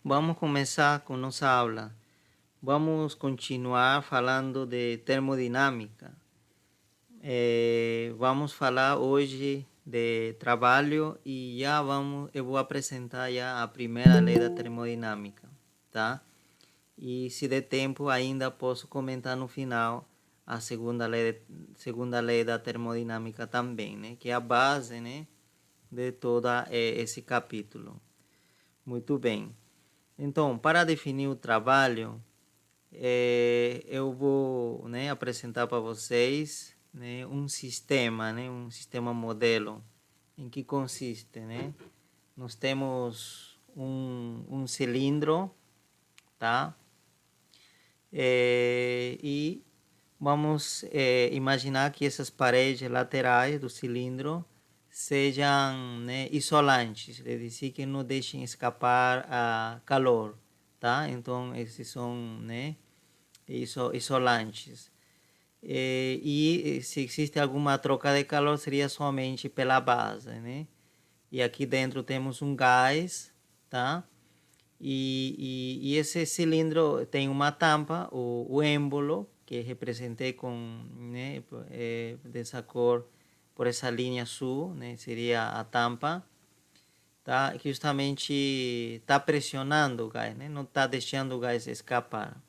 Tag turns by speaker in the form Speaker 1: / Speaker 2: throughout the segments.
Speaker 1: Vamos começar com nossa aula. Vamos continuar falando de termodinâmica. Vamos falar hoje de trabalho e eu vou apresentar já a primeira lei da termodinâmica, tá? E se der tempo ainda posso comentar no final a segunda lei da termodinâmica também, né? Que é a base, né, de todo esse capítulo. Muito bem. Então, para definir o trabalho, eu vou, né, apresentar para vocês, né, um sistema modelo, em que consiste, né? Nós temos um cilindro, tá? E vamos imaginar que essas paredes laterais do cilindro sejam, né, isolantes, é dizer, que não deixem escapar a calor, tá? Então, esses são, né, isolantes. E se existe alguma troca de calor, seria somente pela base, né? E aqui dentro temos um gás, tá? E esse cilindro tem uma tampa, o êmbolo, que representei com, né, dessa cor, por essa linha azul, né, seria a tampa, tá? Que justamente está pressionando o gás, né? Não está deixando o gás escapar.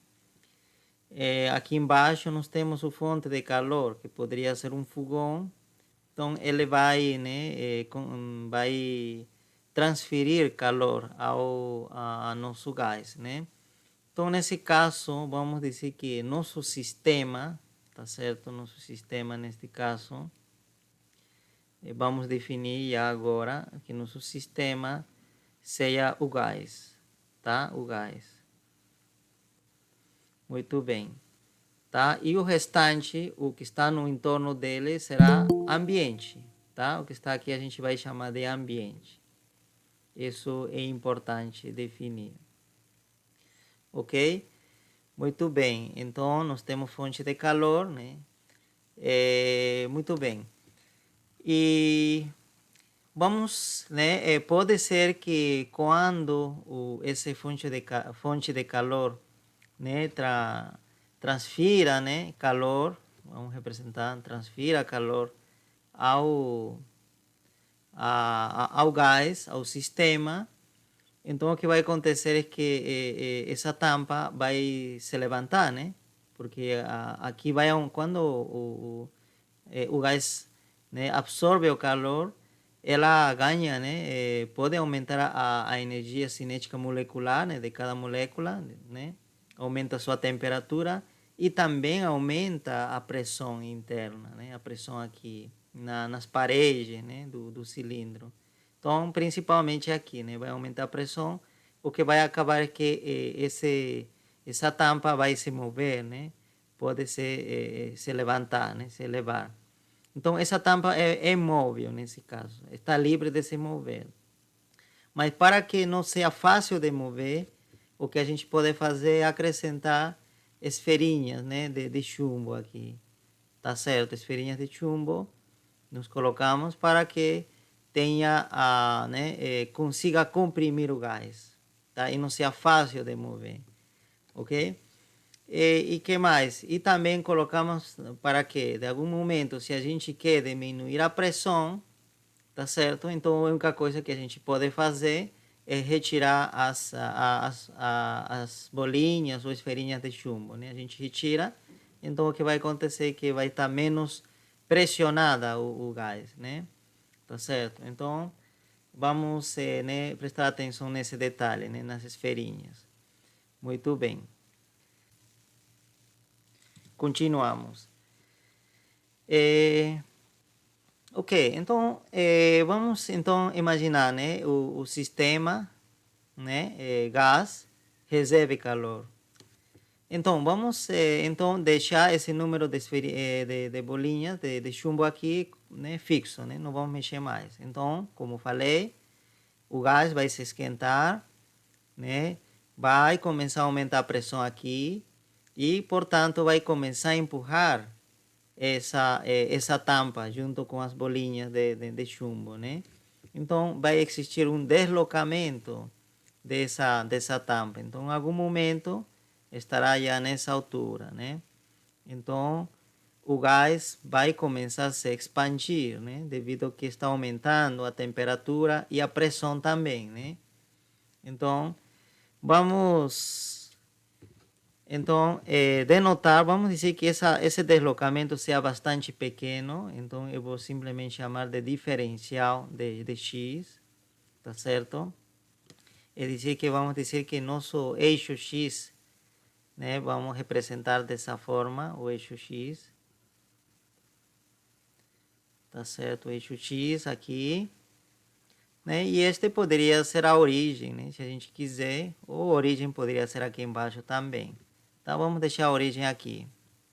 Speaker 1: Aqui embaixo nós temos o fonte de calor, que poderia ser um fogão. Então ele vai, né, vai transferir calor a nosso gás, né? Então nesse caso vamos dizer que nosso sistema, tá certo? Nosso sistema neste caso, vamos definir agora que nosso sistema seja o gás, tá? O gás. Muito bem. Tá? E o restante, o que está no entorno dele, será ambiente, tá? O que está aqui a gente vai chamar de ambiente. Isso é importante definir, ok? Muito bem, então nós temos fonte de calor, né? Muito bem. E vamos, né? Pode ser que quando essa fonte de calor, né, transfira, né, calor, vamos representar, transfira calor ao, ao gás, ao sistema. Então o que vai acontecer é que essa tampa vai se levantar, né? Porque aqui vai quando o gás, né, absorve o calor, ela ganha, né? Pode aumentar a energia cinética molecular, né, de cada molécula, né? Aumenta a sua temperatura e também aumenta a pressão interna, né? A pressão aqui nas paredes, né, do cilindro. Então, principalmente aqui, né, vai aumentar a pressão, o que vai acabar que essa tampa vai se mover, né? Pode se levantar, né? Se elevar. Então, essa tampa é móvel nesse caso, está livre de se mover. Mas para que não seja fácil de mover, o que a gente pode fazer é acrescentar esferinhas, né, de chumbo aqui. Tá certo? Esferinhas de chumbo nos colocamos para que tenha né, consiga comprimir o gás, tá? E não seja fácil de mover, ok? E que mais? E também colocamos para que, de algum momento, se a gente quer diminuir a pressão, tá certo? Então a única coisa que a gente pode fazer é retirar as bolinhas ou esferinhas de chumbo, né? A gente retira, então o que vai acontecer é que vai estar menos pressionada o gás, né? Tá certo? Então vamos, né, prestar atenção nesse detalhe, né, nas esferinhas. Muito bem. Continuamos. Ok, então vamos então imaginar, né, o sistema, né, gás recebe calor. Então vamos então deixar esse número de bolinhas de chumbo aqui, né, fixo, né, não vamos mexer mais. Então, como falei, o gás vai se esquentar, né, vai começar a aumentar a pressão aqui e, portanto, vai começar a empurrar essa tampa junto com as bolinhas de chumbo, né? Então vai existir um deslocamento dessa tampa. Então, em algum momento, estará já nessa altura, né? Então, o gás vai começar a se expandir, né? Devido ao que está aumentando a temperatura e a pressão também, né? Então, vamos... Então, denotar, vamos dizer que esse deslocamento seja bastante pequeno. Então, eu vou simplesmente chamar de diferencial de x, tá certo? É dizer que vamos dizer que nosso eixo x, né, vamos representar dessa forma o eixo x, tá certo? O eixo x aqui, né? E este poderia ser a origem, né? Se a gente quiser, ou a origem poderia ser aqui embaixo também. Então vamos deixar a origem aqui.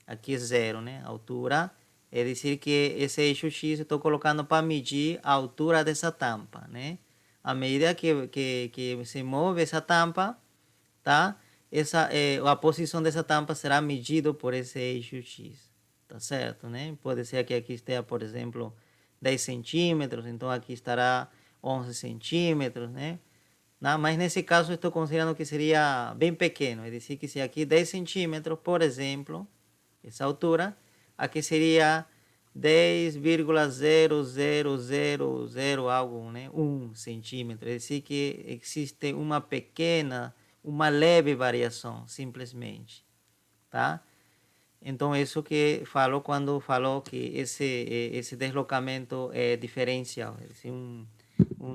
Speaker 1: Aqui 0, né? Altura. É dizer que esse eixo x eu estou colocando para medir a altura dessa tampa, né? À medida que se move essa tampa, tá? A posição dessa tampa será medida por esse eixo x, tá certo, né? Pode ser que aqui esteja, por exemplo, 10 centímetros, então aqui estará 11 centímetros, né? Não, mas nesse caso eu estou considerando que seria bem pequeno, é dizer, que se aqui 10 centímetros, por exemplo, essa altura, aqui seria 10,0000 algo, né? 1 centímetro, é dizer, que existe uma leve variação, simplesmente, tá? Então, isso que falou quando falou que esse deslocamento é diferencial, é dizer, um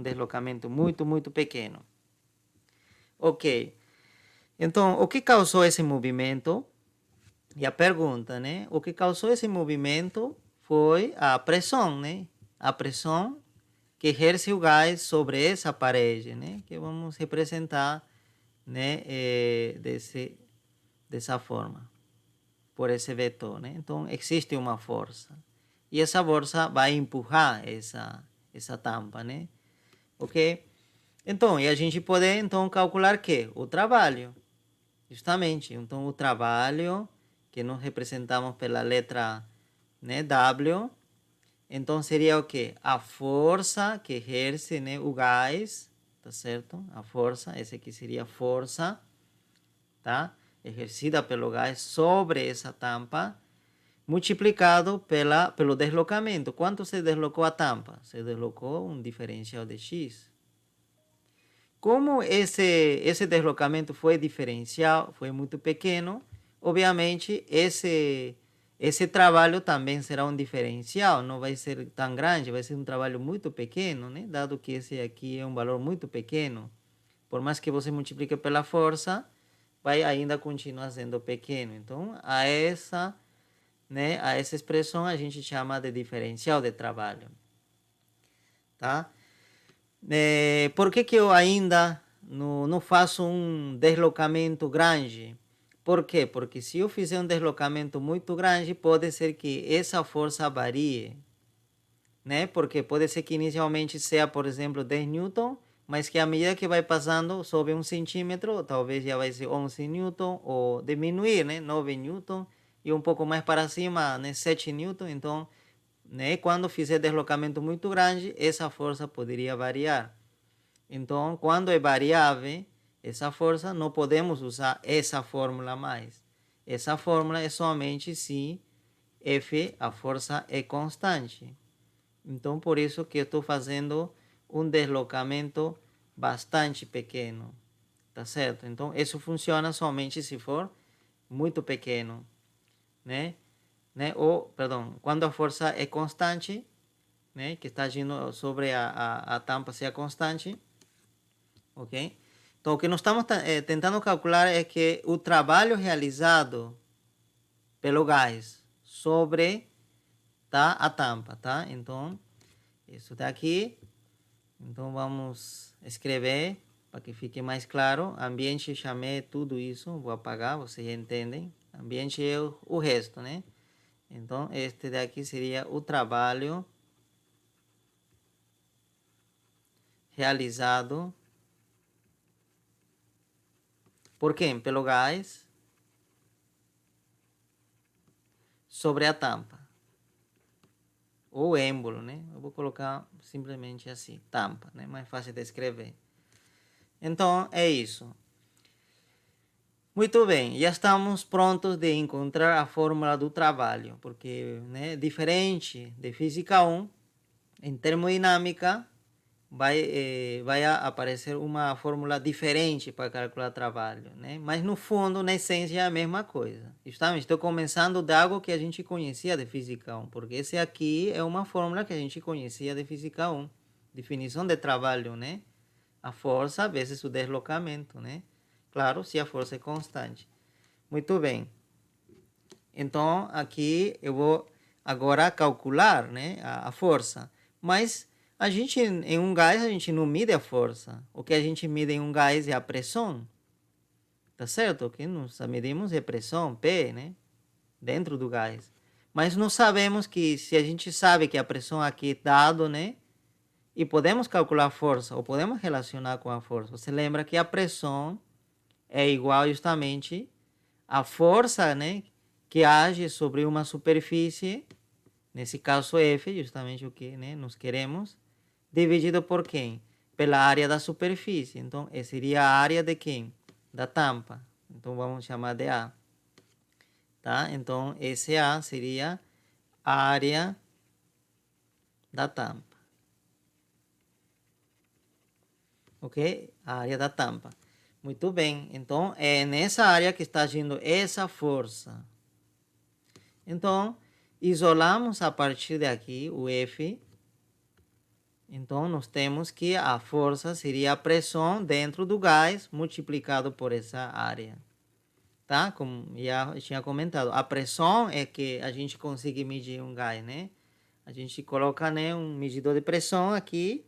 Speaker 1: deslocamento muito pequeno. Ok, então, o que causou esse movimento? E a pergunta, né? O que causou esse movimento foi a pressão, né? A pressão que exerce o gás sobre essa parede, né? Que vamos representar, né? Dessa forma, por esse vetor, né? Então, existe uma força. E essa força vai empurrar essa tampa, né? Ok? Então, e a gente pode, então, calcular que o trabalho, justamente. Então, o trabalho que nós representamos pela letra, né, W, então seria o quê? A força que exerce, né, o gás, tá certo? A força, essa aqui seria a força, tá? Exercida pelo gás sobre essa tampa, multiplicado pelo deslocamento. Quanto se deslocou a tampa? Se deslocou um diferencial de x. Como esse deslocamento foi diferencial, foi muito pequeno, obviamente esse trabalho também será um diferencial, não vai ser tão grande, vai ser um trabalho muito pequeno, né? Dado que esse aqui é um valor muito pequeno. Por mais que você multiplique pela força, vai ainda continuar sendo pequeno. Então, a essa expressão a gente chama de diferencial de trabalho, tá? Por que eu ainda não faço um deslocamento grande? Por quê? Porque se eu fizer um deslocamento muito grande, pode ser que essa força varie, né? Porque pode ser que inicialmente seja, por exemplo, 10 newton, mas que à medida que vai passando, sobe 1 centímetro, talvez já vai ser 11 newton, ou diminuir, né? 9 newton, e um pouco mais para cima, né? 7 newton. Então, né? Quando fizer deslocamento muito grande, essa força poderia variar. Então, quando é variável essa força, não podemos usar essa fórmula mais. Essa fórmula é somente se F, a força, é constante. Então, por isso que eu estou fazendo um deslocamento bastante pequeno. Tá certo? Então, isso funciona somente se for muito pequeno, né? Ou, perdão, quando a força é constante, né? Que está agindo sobre a tampa seja constante, ok? Então, o que nós estamos tentando calcular é que o trabalho realizado pelo gás sobre, tá, a tampa, tá? Então, isso daqui. Então, vamos escrever para que fique mais claro. Ambiente, chamei tudo isso. Vou apagar, vocês entendem. Ambiente é o resto, né? Então, este daqui seria o trabalho realizado por quem? Pelo gás sobre a tampa. Ou êmbolo, né? Eu vou colocar simplesmente assim, tampa, né? Mais fácil de escrever. Então, é isso. Muito bem, já estamos prontos de encontrar a fórmula do trabalho, porque, né, diferente de Física 1, em termodinâmica, vai aparecer uma fórmula diferente para calcular trabalho, né? Mas no fundo, na essência, é a mesma coisa. Justamente, estou começando de algo que a gente conhecia de Física 1, porque esse aqui é uma fórmula que a gente conhecia de Física 1. Definição de trabalho, né? A força vezes o deslocamento, né? Claro, se a força é constante. Muito bem. Então, aqui eu vou agora calcular, né, a força. Mas a gente, em um gás, a gente não mide a força. O que a gente mide em um gás é a pressão. Tá certo? O que nós medimos é pressão, P, né? Dentro do gás. Mas não sabemos que, se a gente sabe que a pressão aqui é dado, né? E podemos calcular a força, ou podemos relacionar com a força. Você lembra que a pressão é igual justamente à força, né, que age sobre uma superfície, nesse caso F, justamente o que, né, nós queremos, dividido por quem? Pela área da superfície. Então, essa seria a área de quem? Da tampa. Então, vamos chamar de A. Tá? Então, esse A seria a área da tampa. Ok? A área da tampa. Muito bem. Então, é nessa área que está agindo essa força. Então, isolamos a partir de aqui o F. Então, nós temos que a força seria a pressão dentro do gás multiplicado por essa área. Tá? Como já tinha comentado, a pressão é que a gente consegue medir um gás, né? A gente coloca, né, um medidor de pressão aqui,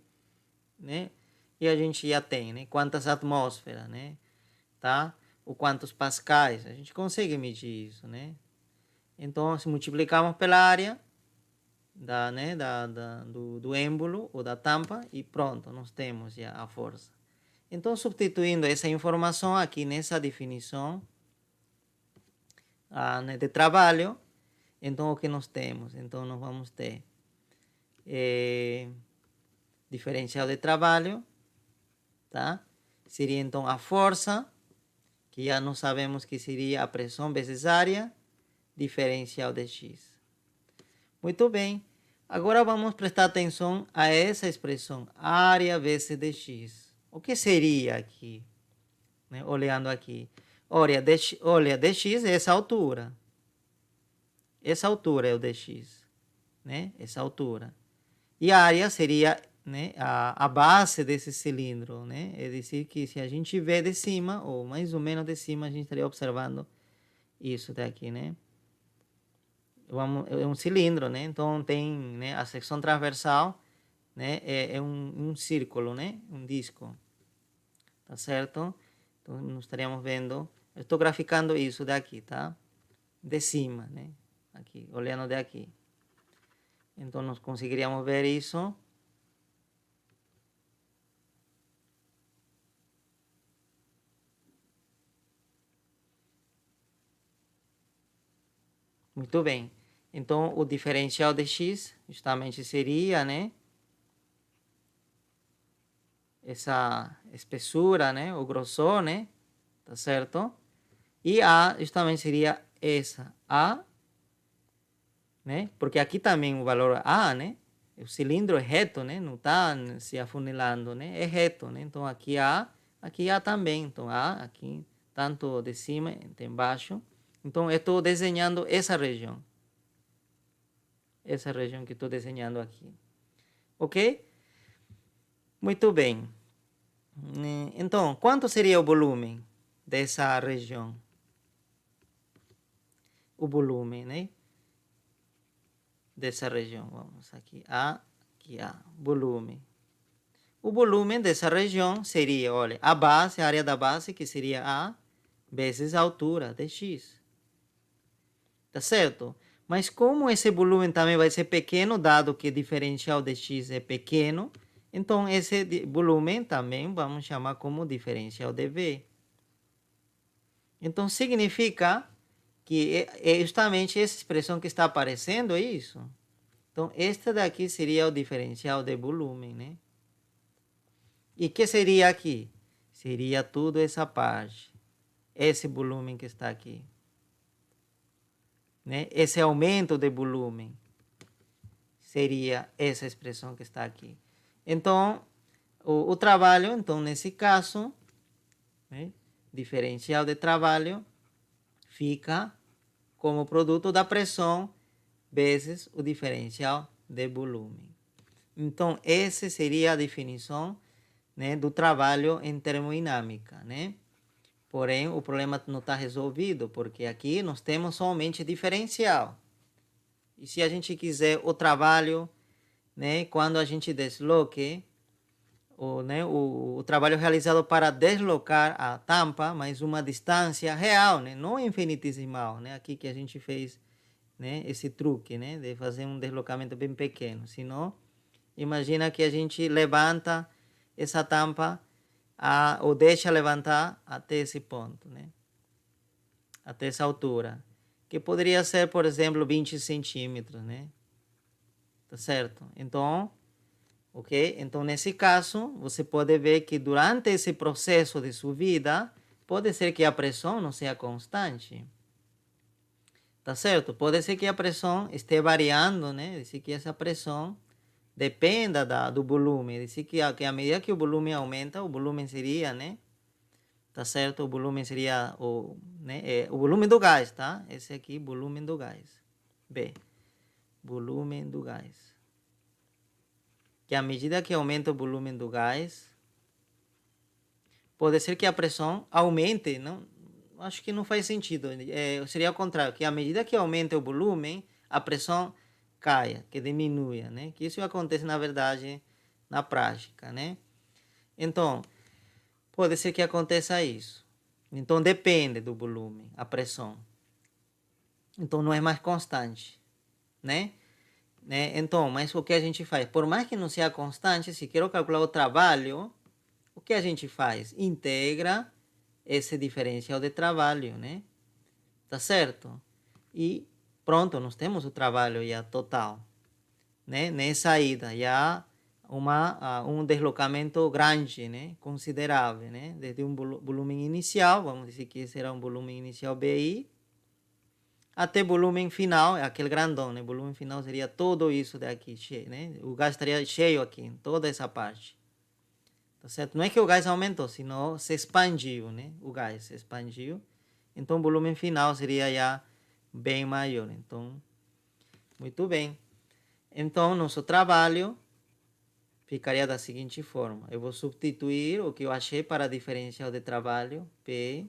Speaker 1: né? E a gente já tem, né? Quantas atmosferas, né? Tá? Ou quantos pascais. A gente consegue medir isso, né? Então, se multiplicamos pela área né, do êmbolo ou da tampa e pronto, nós temos já a força. Então, substituindo essa informação aqui nessa definição né, de trabalho, então o que nós temos? Então, nós vamos ter diferencial de trabalho, tá? Seria então a força, que já não sabemos que seria a pressão vezes área, diferencial de X. Muito bem. Agora vamos prestar atenção a essa expressão, área vezes dx. O que seria aqui? Né? Olhando aqui. Olha, dx é essa altura. Essa altura é o dx. Né? Essa altura. E a área seria, né, a base desse cilindro. Né? É dizer que se a gente vê de cima, ou mais ou menos de cima, a gente estaria observando isso daqui, né? É um cilindro, né? Então tem, né, a secção transversal, né? É um círculo, né? Um disco, tá certo? Então nós estaríamos vendo, eu estou graficando isso daqui, tá? De cima, né? Aqui, olhando de aqui. Então nós conseguiríamos ver isso. Muito bem. Então o diferencial de x justamente seria, né, essa espessura, né, o grossor, né, tá certo? E A justamente seria essa A, né? Porque aqui também o valor A, né? O cilindro é reto, né? Não está se afunilando, né? É reto, né? Então aqui A também. Então A aqui, tanto de cima quanto embaixo. Então eu estou desenhando essa região. Essa região que estou desenhando aqui. Ok? Muito bem. Então, quanto seria o volume dessa região? O volume, né? Dessa região. Vamos aqui A, volume. O volume dessa região seria, olha, a base, a área da base, que seria A, vezes a altura de X. Tá certo? Mas como esse volume também vai ser pequeno, dado que o diferencial de X é pequeno, então esse volume também vamos chamar como diferencial de V. Então significa que é justamente essa expressão que está aparecendo, é isso. Então, este daqui seria o diferencial de volume, né? E que seria aqui? seria tudo essa parte, esse volume que está aqui, né? Esse aumento de volume seria essa expressão que está aqui. Então, o trabalho, então, nesse caso, né, diferencial de trabalho fica como produto da pressão vezes o diferencial de volume. Então, essa seria a definição, né, do trabalho em termodinâmica, né? Porém, o problema não está resolvido, porque aqui nós temos somente diferencial. E se a gente quiser o trabalho, né, quando a gente desloque, o trabalho realizado para deslocar a tampa, mas uma distância real, né, não infinitesimal, né, aqui que a gente fez, né, esse truque, né, de fazer um deslocamento bem pequeno. Senão, imagina que a gente levanta essa tampa ou deixa levantar até esse ponto, né, até essa altura, que poderia ser, por exemplo, 20 centímetros, né, tá certo? Então, ok? Então, nesse caso, você pode ver que durante esse processo de subida, pode ser que a pressão não seja constante. Tá certo? Pode ser que a pressão esteja variando, né? Diz que essa pressão dependa do volume. Diz que à medida que o volume aumenta, o volume seria, né? Tá certo? O volume seria o volume do gás, tá? Esse aqui, volume do gás. B. Volume do gás. Que à medida que aumenta o volume do gás, pode ser que a pressão aumente, não? Acho que não faz sentido. Seria o contrário, que à medida que aumenta o volume, a pressão caia, que diminua, né? Que isso acontece, na verdade, na prática, né? Então, pode ser que aconteça isso. Então, depende do volume, a pressão. Então, não é mais constante, né? Então, mas o que a gente faz? Por mais que não seja constante, se quero calcular o trabalho, o que a gente faz? Integra esse diferencial de trabalho, né? Tá certo? E pronto, nós temos o trabalho já total, né? Nessa ida, já um deslocamento grande, né? Considerável, né? Desde um volume inicial, vamos dizer que será um volume inicial BI, até volume final, aquele grandão, né? Volume final seria tudo isso daqui, cheio, né? O gás estaria cheio aqui, em toda essa parte. Tá certo? Não é que o gás aumentou, senão se expandiu, né? O gás se expandiu. Então, o volume final seria já bem maior. Então, muito bem. Então, nosso trabalho ficaria da seguinte forma. Eu vou substituir o que eu achei para diferencial de trabalho, P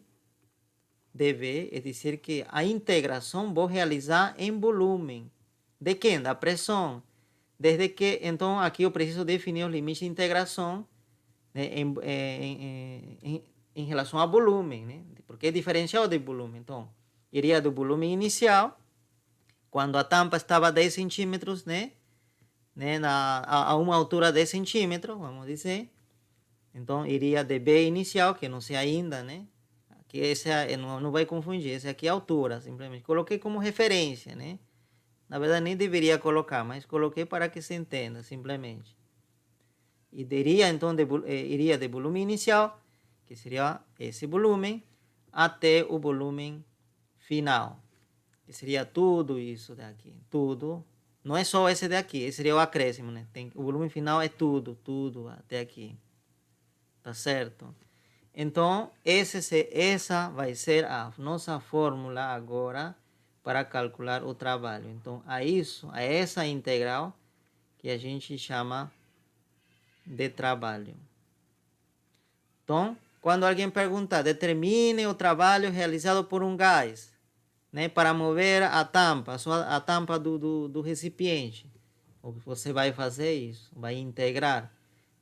Speaker 1: dV, é dizer que a integração vou realizar em volume. De quem? Da pressão. Desde que, então, aqui eu preciso definir os limites de integração, né, em relação ao volume, né? Porque é diferencial de volume. Então, iria do volume inicial, quando a tampa estava a 10 centímetros, né? A uma altura de 10 centímetros, vamos dizer. Então, iria de B inicial, que não sei ainda, né? Que esse não vai confundir, esse aqui é a altura, simplesmente. Coloquei como referência, né? Na verdade, nem deveria colocar, mas coloquei para que se entenda, simplesmente. E iria, então, iria de volume inicial, que seria esse volume, até o volume final, que seria tudo isso daqui. Tudo. Não é só esse daqui, esse seria o acréscimo, né? O volume final é tudo até aqui. Tá certo? Então, essa vai ser a nossa fórmula agora para calcular o trabalho. Então, a essa integral que a gente chama de trabalho. Então, quando alguém perguntar, determine o trabalho realizado por um gás, né, para mover a tampa, a tampa do recipiente. Você vai fazer isso, vai integrar.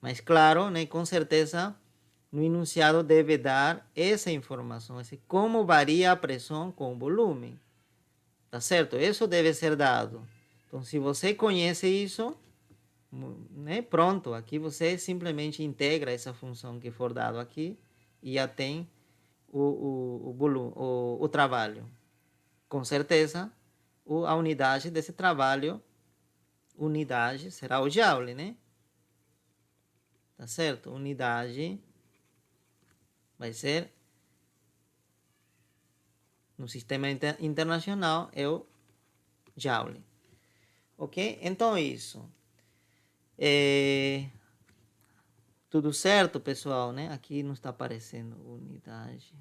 Speaker 1: Mas, claro, né, com certeza, no enunciado deve dar essa informação, como varia a pressão com o volume. Tá certo? Isso deve ser dado. Então, se você conhece isso, né, pronto, aqui você simplesmente integra essa função que for dado aqui e já tem o trabalho. Com certeza, a unidade desse trabalho, unidade será o joule, né? Tá certo? Unidade Vai ser, no sistema internacional, é o Joule. Ok? Então, isso. Tudo certo, pessoal, né? Aqui não está aparecendo unidade.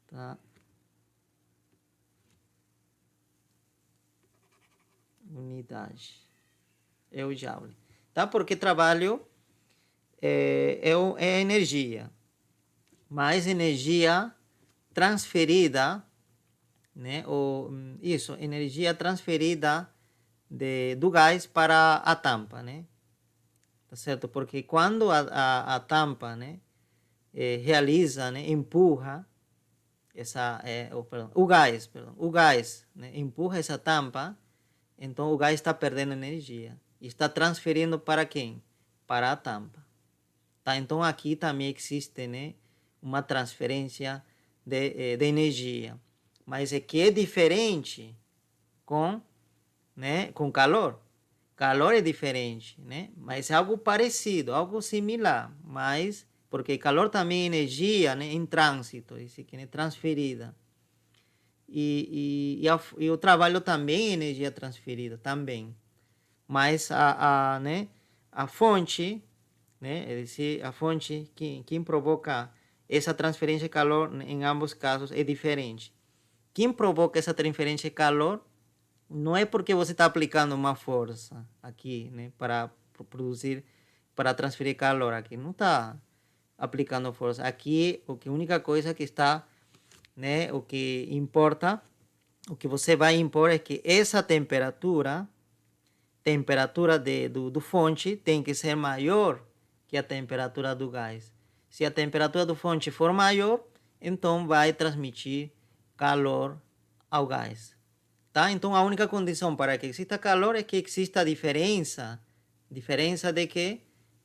Speaker 1: Tá? Unidade. É o Joule. Tá? Porque trabalho é energia. Mais energia transferida, né? Isso, energia transferida do gás para a tampa, né? Tá certo? Porque quando a tampa, né, realiza, né, empurra o gás, né, empurra essa tampa, então o gás está perdendo energia e está transferindo para quem? Para a tampa. Tá? Então aqui também existe, né, uma transferência de energia, mas é que é diferente com, né, com calor. Calor é diferente, né? Mas é algo parecido, algo similar, mas porque calor também é energia, né, em trânsito, isso que é transferida. E o trabalho também é energia transferida, também. Mas né, a fonte, né, é dizer, a fonte quem provoca essa transferência de calor em ambos casos é diferente. Quem provoca essa transferência de calor não é porque você está aplicando uma força aqui, né, para produzir, para transferir calor aqui. Não está aplicando força. Aqui, a única coisa que está, né, o que importa, o que você vai impor é que essa temperatura do fonte tem que ser maior que a temperatura do gás. Se a temperatura do fonte for maior, então vai transmitir calor ao gás. Tá? Então a única condição para que exista calor é que exista diferença de quê?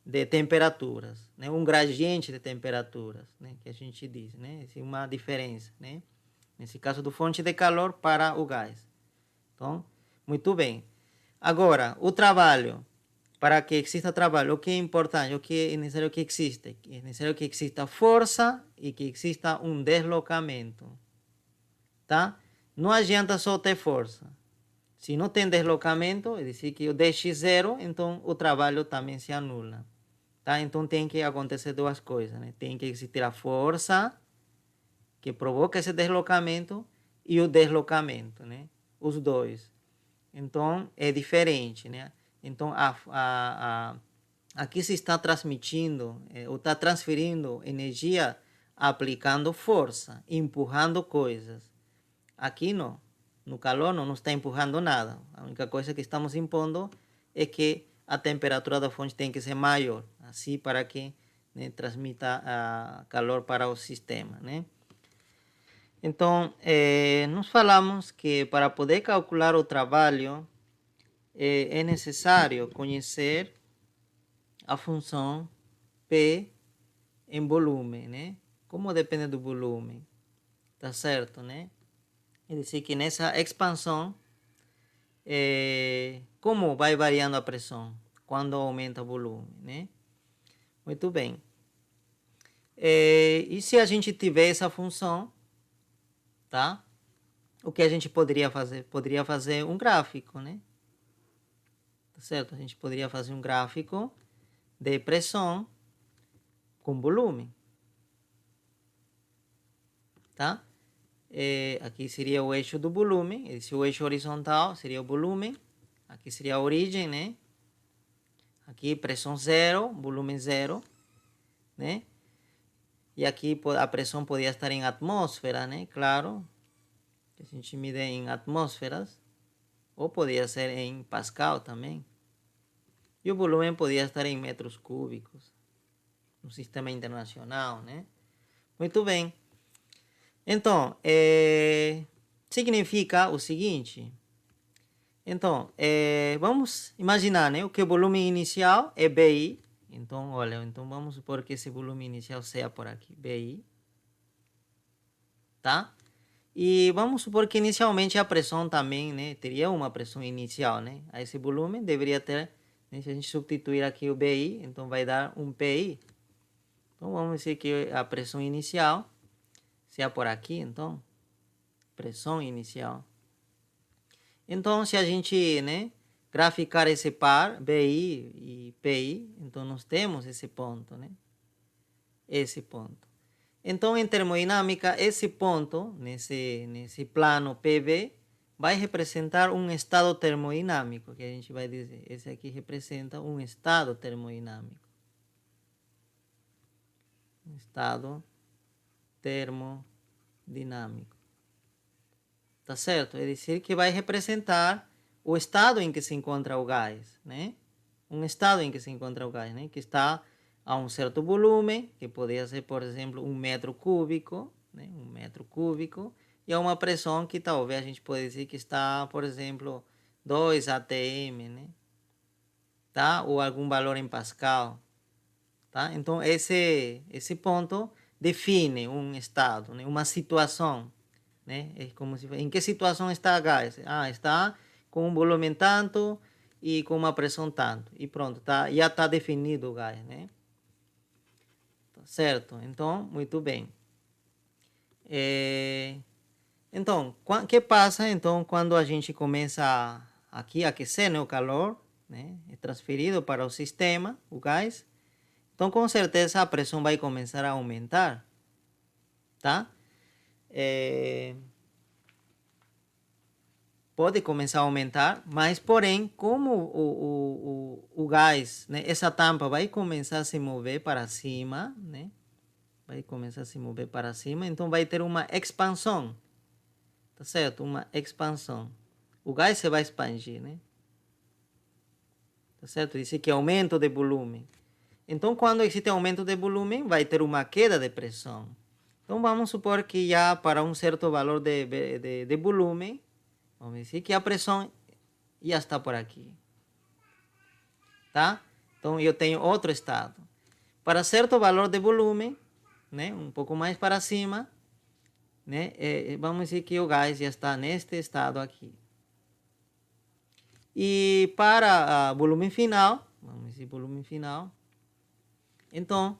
Speaker 1: De temperaturas, né? Um gradiente de temperaturas, né? Que a gente diz, né? Uma diferença, né? Nesse caso do fonte de calor para o gás. Então, muito bem. Agora, o trabalho. Para que exista trabalho, o que é importante, o que é necessário que exista? É necessário que exista força e que exista um deslocamento. Tá? Não adianta só ter força. Se não tem deslocamento, é dizer que o dx0, então o trabalho também se anula. Tá? Então tem que acontecer duas coisas. Né? Tem que existir a força que provoca esse deslocamento e o deslocamento. Né? Os dois. Então é diferente. Né? Então aqui se está transmitindo ou está transferindo energia aplicando força, empurrando coisas. Aqui não. No calor não está empurrando nada. A única coisa que estamos impondo é que a temperatura da fonte tem que ser maior, assim para que, né, transmita calor para o sistema, né? Então, nós falamos que para poder calcular o trabalho é necessário conhecer a função P em volume, né? Como depende do volume, tá certo, né? É dizer que nessa expansão, como vai variando a pressão quando aumenta o volume, né? Muito bem. E se a gente tiver essa função, tá? O que a gente poderia fazer? Poderia fazer um gráfico, né? Tá certo? A gente poderia fazer um gráfico de pressão com volume, tá? Aqui seria o eixo do volume, esse o eixo horizontal seria o volume, aqui seria a origem, né? Aqui pressão zero, volume zero, né? E aqui a pressão podia estar em atmosfera, né? Claro, que a gente mide em atmosferas, ou podia ser em Pascal também. E o volume podia estar em metros cúbicos, no sistema internacional, né? Muito bem. Então, significa o seguinte. Então, vamos imaginar, né, que o volume inicial é BI. Então, olha, então vamos supor que esse volume inicial seja por aqui, BI. Tá? E vamos supor que inicialmente a pressão também, né, teria uma pressão inicial, né? A esse volume deveria ter, né, se a gente substituir aqui o BI, então vai dar um PI. Então, vamos dizer que a pressão inicial seja por aqui, então, pressão inicial. Então, se a gente, né, graficar esse par, BI e PI, então nós temos esse ponto, né? Esse ponto. Então, em termodinâmica, esse ponto, nesse plano PV, vai representar um estado termodinâmico, que a gente vai dizer. Esse aqui representa um estado termodinâmico. Um estado termodinâmico. Tá certo? É dizer que vai representar o estado em que se encontra o gás, né? Um estado em que se encontra o gás, né? Que está a um certo volume, que poderia ser, por exemplo, 1 m³, né? 1 m³, e a uma pressão que talvez a gente pode dizer que está, por exemplo, 2 atm, né? Tá? Ou algum valor em Pascal, tá? Então, esse ponto define um estado, né? Uma situação, né? É como se, em que situação está a gás? Ah, está com um volume tanto e com uma pressão tanto. E pronto, tá, já está definido o gás, né? Tá certo? Então, muito bem. Então, o que passa então quando a gente começa aqui a aquecer, né, o calor, né, é transferido para o sistema, o gás. Então, com certeza a pressão vai começar a aumentar, tá? Pode começar a aumentar, mas porém, como o gás, né, essa tampa vai começar a se mover para cima, né? Vai começar a se mover para cima, então vai ter uma expansão, tá certo? Uma expansão. O gás se vai expandir, né? Tá certo? Isso aqui é aumento de volume. Então, quando existe aumento de volume, vai ter uma queda de pressão. Então, vamos supor que já para um certo valor de volume, vamos dizer que a pressão já está por aqui, tá? Então, eu tenho outro estado. Para certo valor de volume, né, um pouco mais para cima, né, vamos dizer que o gás já está neste estado aqui. E para volume final, vamos dizer volume final, então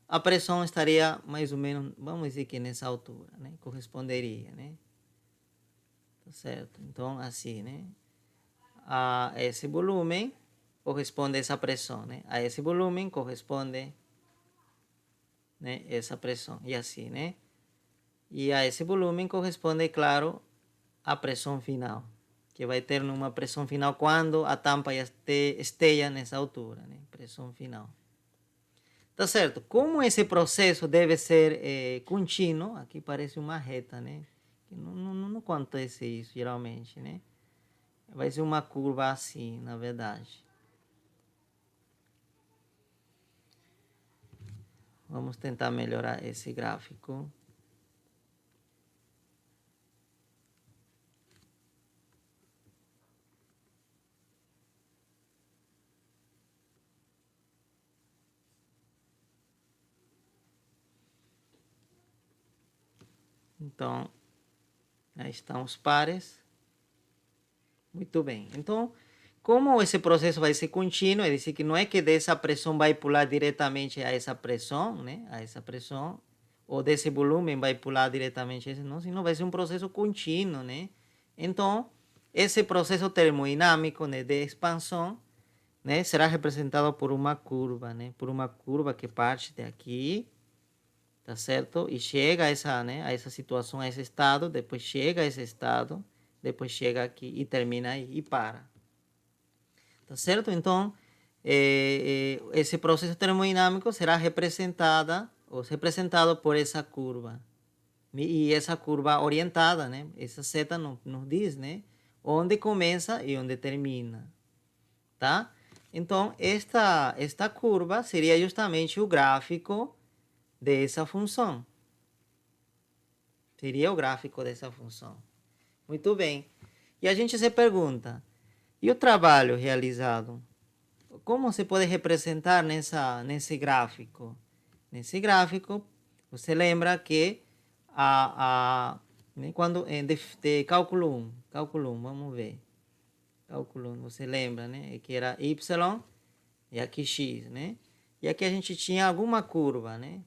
Speaker 1: a pressão estaria mais ou menos, vamos dizer que nessa altura, né, corresponderia, né? Tá certo? Então, assim, né? A esse volume corresponde essa pressão, né? A esse volume corresponde, né, essa pressão, e assim, né? E a esse volume corresponde, claro, a pressão final, que vai ter uma pressão final quando a tampa já esteja nessa altura, né? Pressão final. Tá certo? Como esse processo deve ser contínuo, aqui parece uma reta, né? Que não acontece isso geralmente, né? Vai ser uma curva assim, na verdade. Vamos tentar melhorar esse gráfico. Então, aí estão os pares. Muito bem. Então, como esse processo vai ser contínuo, é dizer que não é que dessa pressão vai pular diretamente a essa pressão, né? A essa pressão, ou desse volume vai pular diretamente a esse, não, senão vai ser um processo contínuo, né? Então, esse processo termodinâmico, né, de expansão, né, será representado por uma curva, né? Por uma curva que parte daqui, tá certo? E chega a essa, né, a essa situação, a esse estado, depois chega a esse estado, depois chega aqui e termina aí e para. Tá certo? Então, esse processo termodinâmico será representado por essa curva. E essa curva orientada, né? Essa seta nos diz, né? Onde começa e onde termina, tá? Então, esta curva seria justamente o gráfico dessa função. Seria o gráfico dessa função. Muito bem. E a gente se pergunta, e o trabalho realizado? Como se pode representar nesse gráfico? Nesse gráfico, você lembra que né, quando de cálculo 1, vamos ver. Cálculo 1, você lembra, né? Que era y e aqui x, né? E aqui a gente tinha alguma curva, né?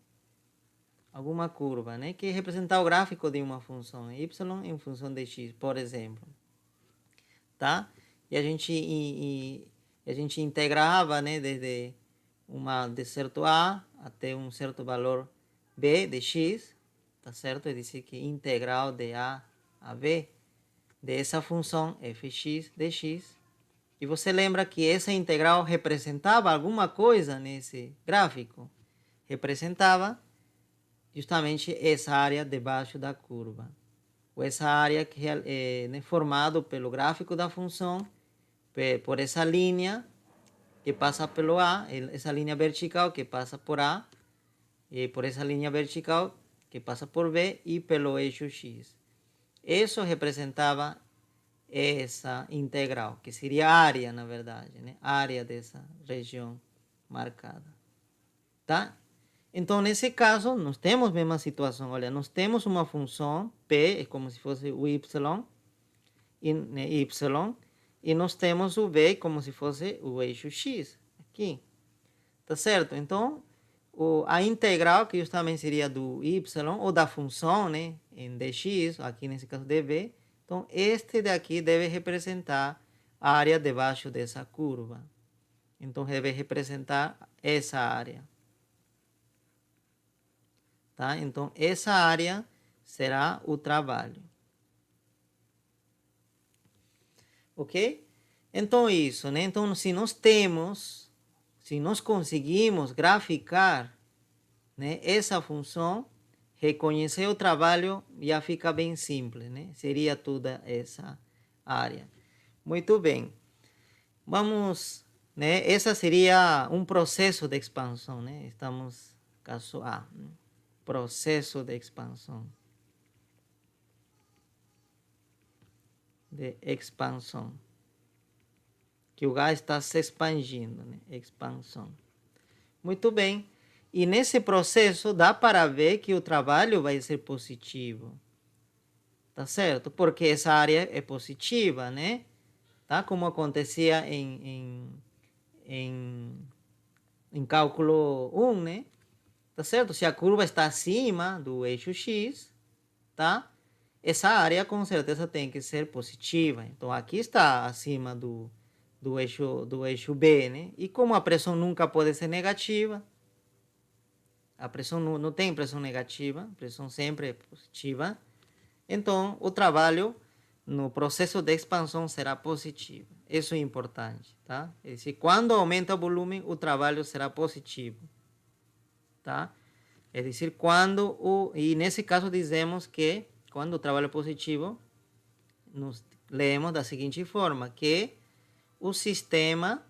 Speaker 1: Alguma curva, né? Que representa o gráfico de uma função y em função de x, por exemplo. Tá? E a gente integrava, né? Desde de certo a até um certo valor b de x, tá certo? É dizer que integral de a b dessa função fx de x. E você lembra que essa integral representava alguma coisa nesse gráfico? Representava justamente essa área debaixo da curva. Ou essa área que é formada pelo gráfico da função, por essa linha que passa pelo A, essa linha vertical que passa por A, e por essa linha vertical que passa por B e pelo eixo X. Isso representava essa integral, que seria a área, na verdade, né? A área dessa região marcada. Tá? Então, nesse caso, nós temos a mesma situação. Olha, nós temos uma função, P, é como se fosse o y, e nós temos o b como se fosse o eixo x, aqui. Tá certo? Então, a integral, que justamente seria do y, ou da função, né, em dx, aqui nesse caso dv, então, este daqui deve representar a área debaixo dessa curva. Então, deve representar essa área. Tá? Então, essa área será o trabalho. Ok? Então, isso, né? Então, se nós conseguimos graficar, né, essa função, reconhecer o trabalho já fica bem simples, né? Seria toda essa área. Muito bem. Vamos, né? Essa seria um processo de expansão, né? Estamos caso A, né? Processo de expansão. Que o gás está se expandindo, né? Expansão. Muito bem. E nesse processo dá para ver que o trabalho vai ser positivo. Tá certo? Porque essa área é positiva, né? Tá? Como acontecia em cálculo 1, né? Tá certo? Se a curva está acima do eixo X, tá? Essa área com certeza tem que ser positiva. Então aqui está acima do eixo B, né? E como a pressão nunca pode ser negativa, a pressão não tem pressão negativa, a pressão sempre é positiva, então o trabalho no processo de expansão será positivo. Isso é importante, tá? É dizer, quando aumenta o volume, o trabalho será positivo, tá? É dizer, e nesse caso dizemos que quando o trabalho é positivo, nos lemos da seguinte forma, que o sistema,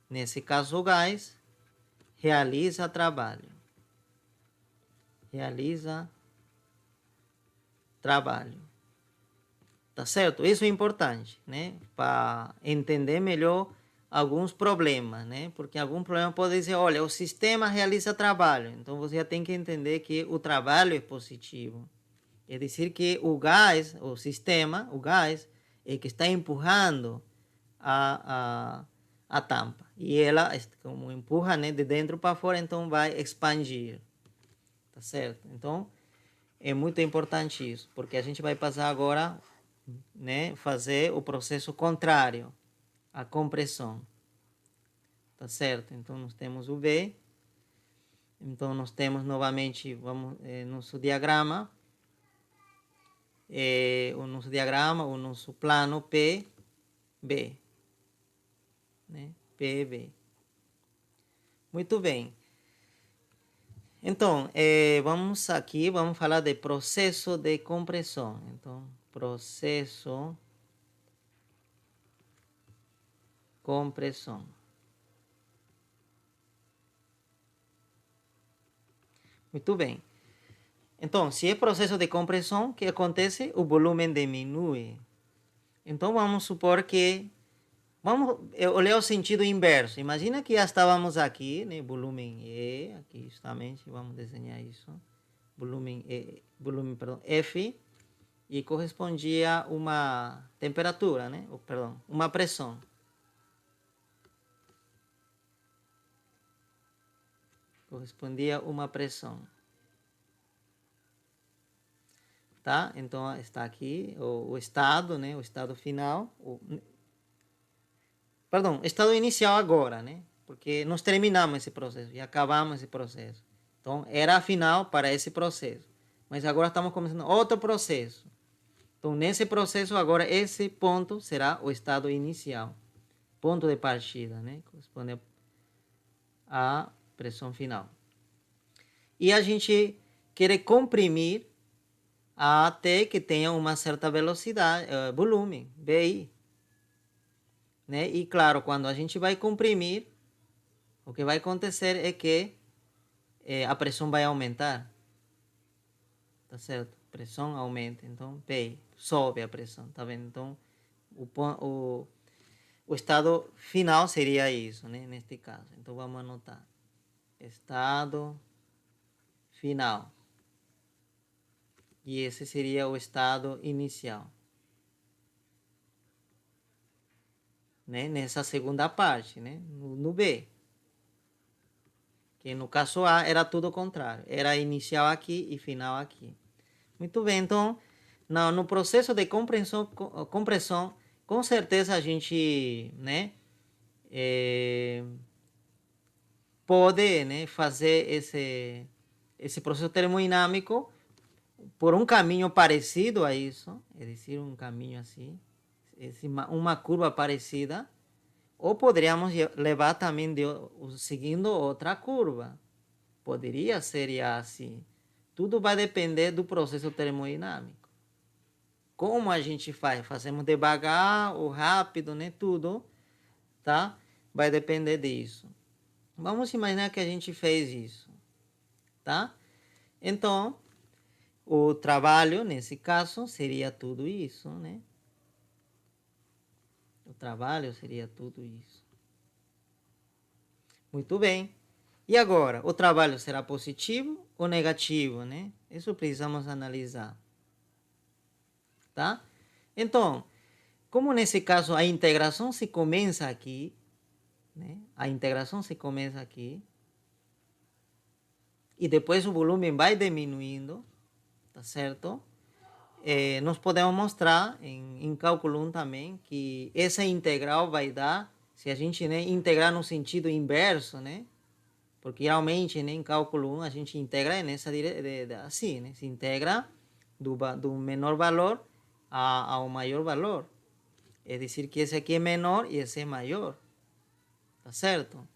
Speaker 1: nesse caso o gás, realiza trabalho. Tá certo? Isso é importante, né? Para entender melhor alguns problemas, né? Porque algum problema pode dizer, olha, o sistema realiza trabalho. Então você já tem que entender que o trabalho é positivo. É dizer que o gás, o sistema, o gás, é que está empurrando a tampa. E ela, como empurra, né, de dentro para fora, então vai expandir. Tá certo? Então, é muito importante isso, porque a gente vai passar agora, né, fazer o processo contrário, a compressão. Tá certo? Então, nós temos o V. Então, nós temos novamente, nosso diagrama. O nosso plano PB, né? PB. Muito bem. Então, vamos falar de processo de compressão. Então, processo compressão. Muito bem. Então, se é processo de compressão, o que acontece? O volume diminui. Então, vamos supor que... Vamos olhar o sentido inverso. Imagina que já estávamos aqui, né? Volume E, aqui justamente, vamos desenhar isso. Volume F, e correspondia a uma temperatura, né? Uma pressão. correspondia a uma pressão. Tá? Então, está aqui o estado, né? O estado final. Perdão, estado inicial agora, né? Porque nós terminamos esse processo e acabamos esse processo. Então, era a final para esse processo. Mas agora estamos começando outro processo. Então, nesse processo, agora, esse ponto será o estado inicial. Ponto de partida, né? Corresponde à pressão final. E a gente quer comprimir até que tenha uma certa velocidade, volume, VI. Né? E claro, quando a gente vai comprimir, o que vai acontecer é que a pressão vai aumentar. Tá certo? A pressão aumenta. Então, PI, sobe a pressão. Tá vendo? Então, o estado final seria isso, né? Neste caso. Então, vamos anotar. Estado final. E esse seria o estado inicial. Né? Nessa segunda parte, né? No B. Que no caso A era tudo o contrário. Era inicial aqui e final aqui. Muito bem, então, no processo de compressão, com certeza a gente, né, pode, né, fazer esse processo termodinâmico por um caminho parecido a isso, é decir, um caminho assim, uma curva parecida, ou poderíamos levar também seguindo outra curva. Poderia ser assim. Tudo vai depender do processo termodinâmico. Como a gente faz? Fazemos devagar ou rápido, né? Tudo, tá? Vai depender disso. Vamos imaginar que a gente fez isso, tá? Então, o trabalho, nesse caso, seria tudo isso, né? O trabalho seria tudo isso. Muito bem. E agora, o trabalho será positivo ou negativo, né? Isso precisamos analisar. Tá? Então, como nesse caso a integração se começa aqui, né? A integração se começa aqui, e depois o volume vai diminuindo, tá certo? Nós podemos mostrar em cálculo 1 também que essa integral vai dar, se a gente, né, integrar no sentido inverso, né? Porque geralmente, né, em cálculo 1 a gente integra nessa assim, né? Se integra do menor valor ao maior valor. É dizer que esse aqui é menor e esse é maior. Tá certo?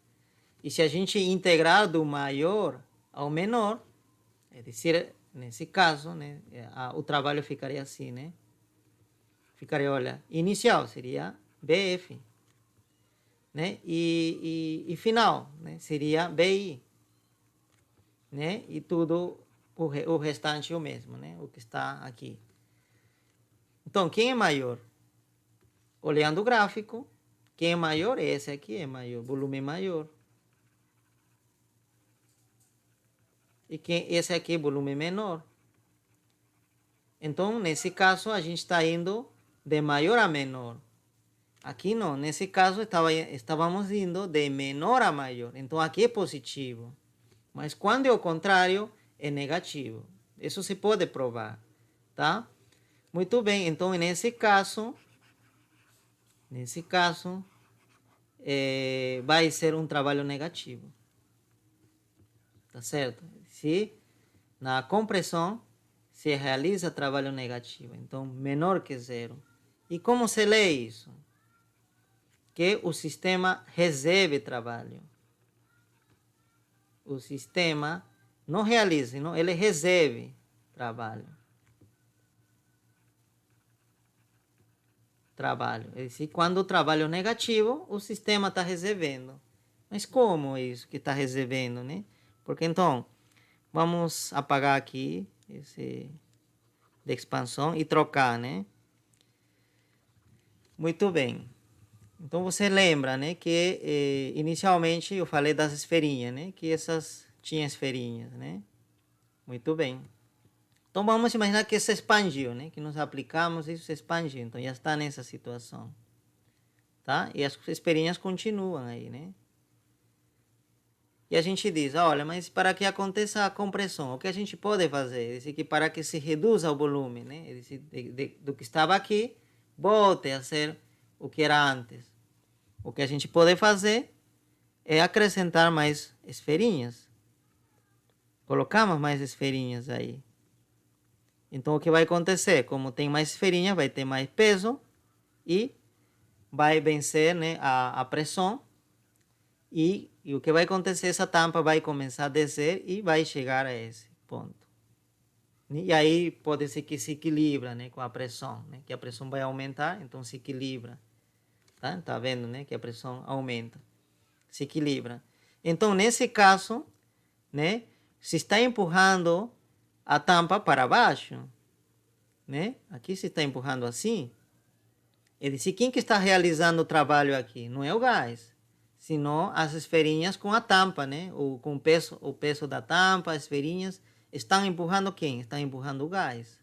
Speaker 1: E se a gente integrar do maior ao menor, é dizer, nesse caso, né, o trabalho ficaria assim, né? Ficaria, olha, inicial seria BF, né? E final, né, seria BI, né? E tudo, o restante é o mesmo, né? O que está aqui. Então, quem é maior? Olhando o gráfico, quem é maior? Esse aqui é maior, volume maior. E esse aqui é volume menor. Então, nesse caso, a gente está indo de maior a menor. Aqui não, nesse caso estávamos indo de menor a maior. Então, aqui é positivo. Mas quando é o contrário, é negativo. Isso se pode provar, tá? Muito bem, então nesse caso, vai ser um trabalho negativo. Tá certo? Se na compressão se realiza trabalho negativo, então menor que zero. E como se lê isso? Que o sistema recebe trabalho. O sistema não realiza, não, ele recebe trabalho. É dizer, quando o trabalho é negativo, o sistema está recebendo. Mas como é isso que está recebendo, né? Porque então, vamos apagar aqui esse de expansão e trocar, né? Muito bem. Então você lembra, né, que inicialmente eu falei das esferinhas, né? Que essas tinham esferinhas, né? Muito bem. Então vamos imaginar que se expandiu, né? Que nós aplicamos isso se expandiu. Então já está nessa situação, tá? E as esferinhas continuam aí, né? E a gente diz, olha, mas para que aconteça a compressão, o que a gente pode fazer? Diz que para que se reduza o volume, né? Do que estava aqui, volte a ser o que era antes. O que a gente pode fazer é acrescentar mais esferinhas. Colocamos mais esferinhas aí. Então, o que vai acontecer? Como tem mais esferinhas, vai ter mais peso e vai vencer, né, a pressão. E o que vai acontecer? Essa tampa vai começar a descer e vai chegar a esse ponto. E aí pode ser que se equilibra, né, com a pressão, né, que a pressão vai aumentar, então se equilibra. Tá vendo, né, que a pressão aumenta, se equilibra. Então, nesse caso, né, se está empurrando a tampa para baixo, né? Aqui se está empurrando assim. Ele disse, quem que está realizando o trabalho aqui? Não é o gás, senão as esferinhas com a tampa, né? Ou com o peso da tampa, as esferinhas estão empurrando quem? Estão empurrando o gás,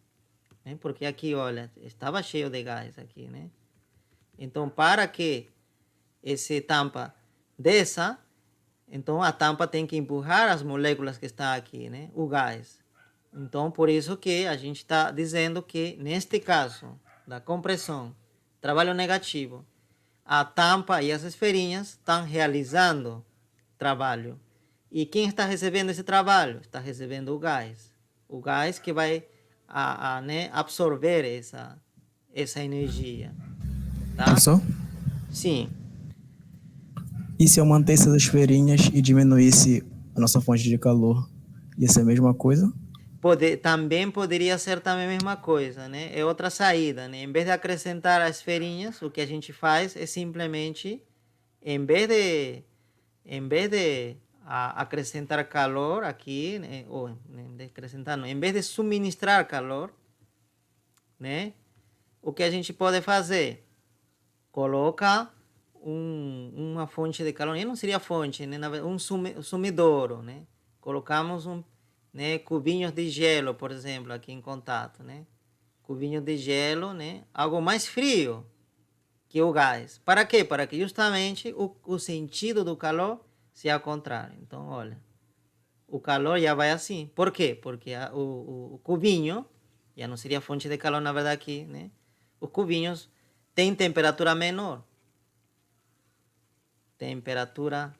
Speaker 1: né? Porque aqui, olha, estava cheio de gás aqui, né? Então, para que esse tampa desça, então a tampa tem que empurrar as moléculas que estão aqui, né? O gás. Então, por isso que a gente está dizendo que, neste caso da compressão, trabalho negativo, a tampa e as esferinhas estão realizando trabalho. E quem está recebendo esse trabalho? Está recebendo o gás. O gás que vai né, absorver essa energia. Tá?
Speaker 2: Professor?
Speaker 1: Sim.
Speaker 2: E se eu mantesse essas esferinhas e diminuísse a nossa fonte de calor, ia ser a mesma coisa?
Speaker 1: Também poderia ser também a mesma coisa, né? É outra saída, né? Em vez de acrescentar as esferinhas, o que a gente faz é simplesmente, em vez de, acrescentar calor aqui, né? Ou de acrescentar, não, em vez de suministrar calor, né? O que a gente pode fazer? Coloca uma fonte de calor, e não seria fonte, né? Um sumidouro, né? Colocamos né, cubinhos de gelo, por exemplo, aqui em contato, né? Cubinho de gelo, né? Algo mais frio que o gás. Para quê? Para que justamente o sentido do calor seja ao contrário. Então, olha, o calor já vai assim. Por quê? Porque o cubinho, já não seria fonte de calor, na verdade, aqui, né? Os cubinhos têm temperatura menor. Temperatura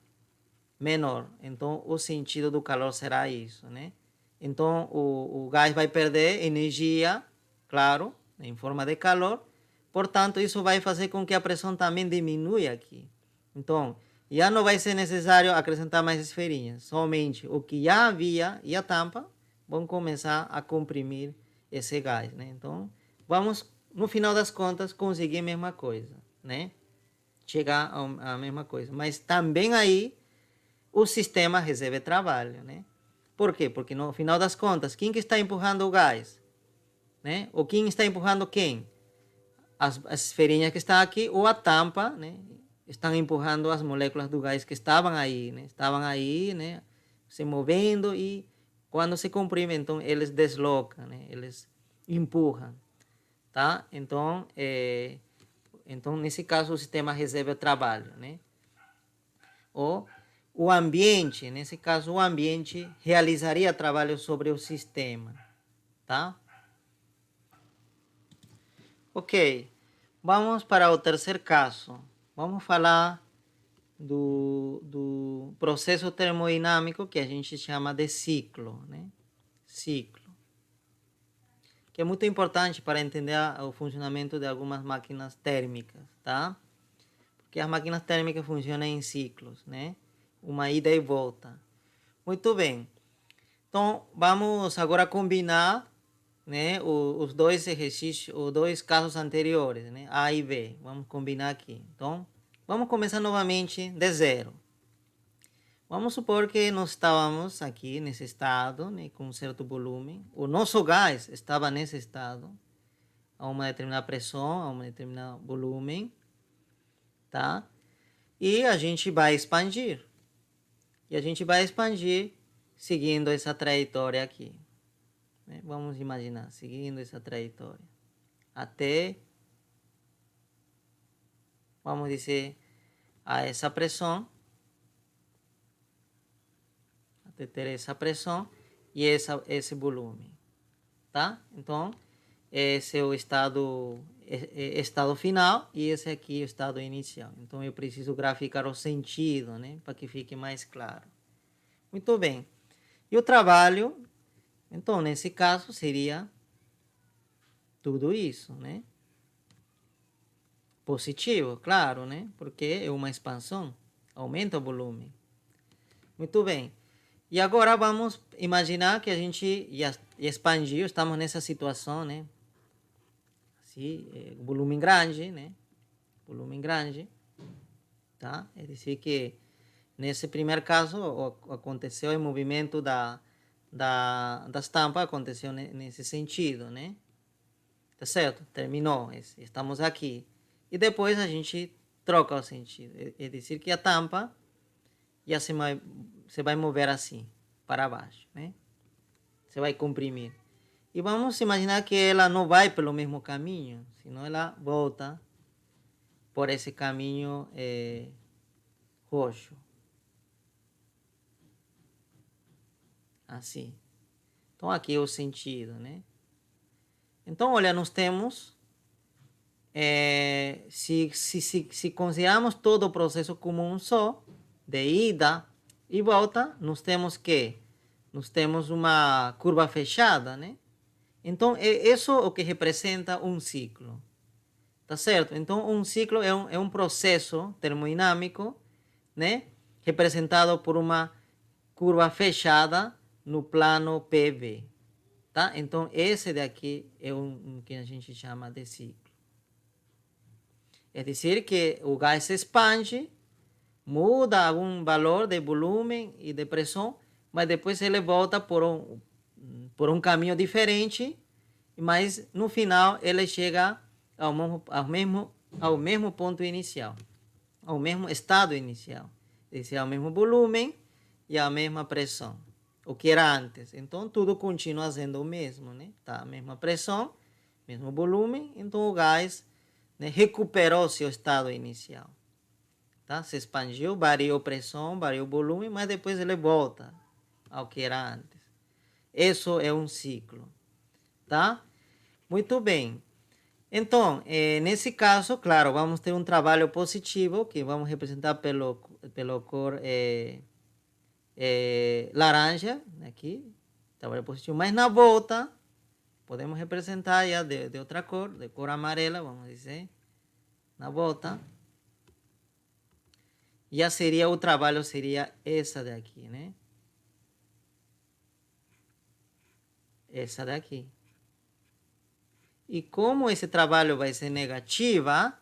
Speaker 1: menor. Então, o sentido do calor será isso, né? Então, o gás vai perder energia, claro, em forma de calor. Portanto, isso vai fazer com que a pressão também diminua aqui. Então, já não vai ser necessário acrescentar mais esferinhas. Somente o que já havia e a tampa vão começar a comprimir esse gás, né? Então, vamos, no final das contas, conseguir a mesma coisa, né? Chegar à mesma coisa. Mas também aí o sistema recebe trabalho, né? Por quê? Porque no final das contas, quem que está empurrando o gás? Né? Ou quem está empurrando quem? As esferinhas que estão aqui ou a tampa, né? Estão empurrando as moléculas do gás que estavam aí, né? Estavam aí, né? Se movendo e quando se comprime, então eles deslocam, né? Eles empurram, tá? Então, nesse caso, o sistema recebe o trabalho, né? Ou o ambiente, nesse caso, o ambiente realizaria trabalho sobre o sistema, tá? Ok, vamos para o terceiro caso. Vamos falar do processo termodinâmico que a gente chama de ciclo, né? Ciclo, que é muito importante para entender o funcionamento de algumas máquinas térmicas, tá? Porque as máquinas térmicas funcionam em ciclos, né? Uma ida e volta. Muito bem. Então, vamos agora combinar, né, os dois exercícios, os dois casos anteriores, né, A e B. Vamos combinar aqui. Então, vamos começar novamente de zero. Vamos supor que nós estávamos aqui nesse estado, né, com um certo volume. O nosso gás estava nesse estado, a uma determinada pressão, a um determinado volume, tá? E a gente vai expandir. E a gente vai expandir seguindo essa trajetória aqui. Né? Vamos imaginar, seguindo essa trajetória. Até, vamos dizer, a essa pressão. de ter essa pressão e esse volume, tá? Então, esse é o estado final e esse aqui é o estado inicial. Então, eu preciso graficar o sentido, né? Para que fique mais claro. Muito bem. E o trabalho, então, nesse caso, seria tudo isso, né? Positivo, claro, né? Porque é uma expansão, aumenta o volume. Muito bem. E agora vamos imaginar que a gente já expandiu, estamos nessa situação, né? Assim, volume grande, né? Volume grande, tá? É dizer que nesse primeiro caso aconteceu o movimento das tampas, aconteceu nesse sentido, né? Tá certo? Terminou, estamos aqui. E depois a gente troca o sentido. É dizer que a tampa já se vai mover assim, para baixo, né? Você vai comprimir. E vamos imaginar que ela não vai pelo mesmo caminho, senão ela volta por esse caminho roxo. Assim. Então aqui é o sentido, né? Então, olha, nós temos, se considerarmos todo o processo como um só, de ida e volta, nós temos uma curva fechada, né? Então, isso é o que representa um ciclo. Tá certo? Então, um ciclo é um processo termodinâmico, né? Representado por uma curva fechada no plano PV. Tá? Então, esse daqui é um que a gente chama de ciclo. É dizer que o gás se expande, muda algum valor de volume e de pressão, mas depois ele volta por um caminho diferente, mas no final ele chega ao mesmo ponto inicial, ao mesmo estado inicial, é dizer, ao mesmo volume e à mesma pressão, o que era antes. Então tudo continua sendo o mesmo, né? Tá, a mesma pressão, mesmo volume, então o gás, né, recuperou seu estado inicial. Tá? Se expandiu, variou pressão, variou volume, mas depois ele volta ao que era antes. Isso é um ciclo. Tá? Muito bem. Então, nesse caso, claro, vamos ter um trabalho positivo que vamos representar pelo cor laranja, aqui, trabalho positivo. Mas na volta, podemos representar já de outra cor, de cor amarela, vamos dizer, na volta. Já seria, o trabalho seria essa daqui, né? Essa daqui. E como esse trabalho vai ser negativa,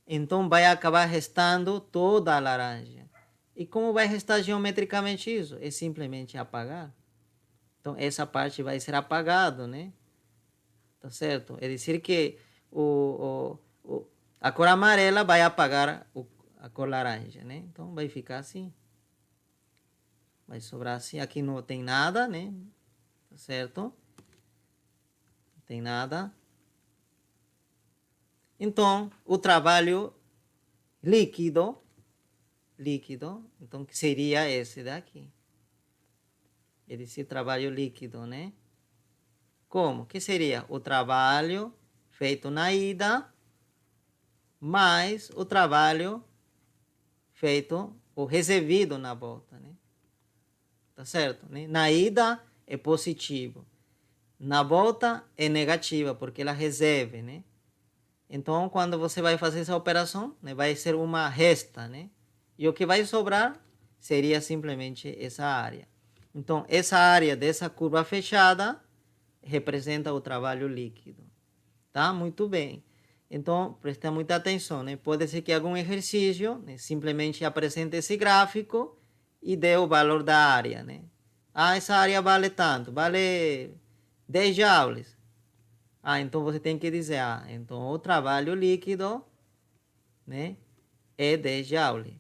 Speaker 1: então vai acabar restando toda a laranja. E como vai restar geometricamente isso? É simplesmente apagar. Então essa parte vai ser apagado, né? Tá certo? É dizer que a cor amarela vai apagar a cor laranja, né? Então vai ficar assim. Vai sobrar assim. Aqui não tem nada, né? Tá certo? Não tem nada. Então, o trabalho líquido, então que seria esse daqui. Ele se trabalho líquido, né? Como? Que seria o trabalho feito na ida mais o trabalho feito ou recebido na volta, né? Tá certo? Né? Na ida é positivo. Na volta é negativa, porque ela recebe, né? Então, quando você vai fazer essa operação, né, vai ser uma resta, né? E o que vai sobrar seria simplesmente essa área. Então, essa área dessa curva fechada representa o trabalho líquido. Tá? Muito bem. Então, preste muita atenção, né? Pode ser que algum exercício, né, simplesmente apresente esse gráfico e dê o valor da área, né? Ah, essa área vale tanto, vale 10 joules. Ah, então você tem que dizer, então o trabalho líquido, né, é 10 joules.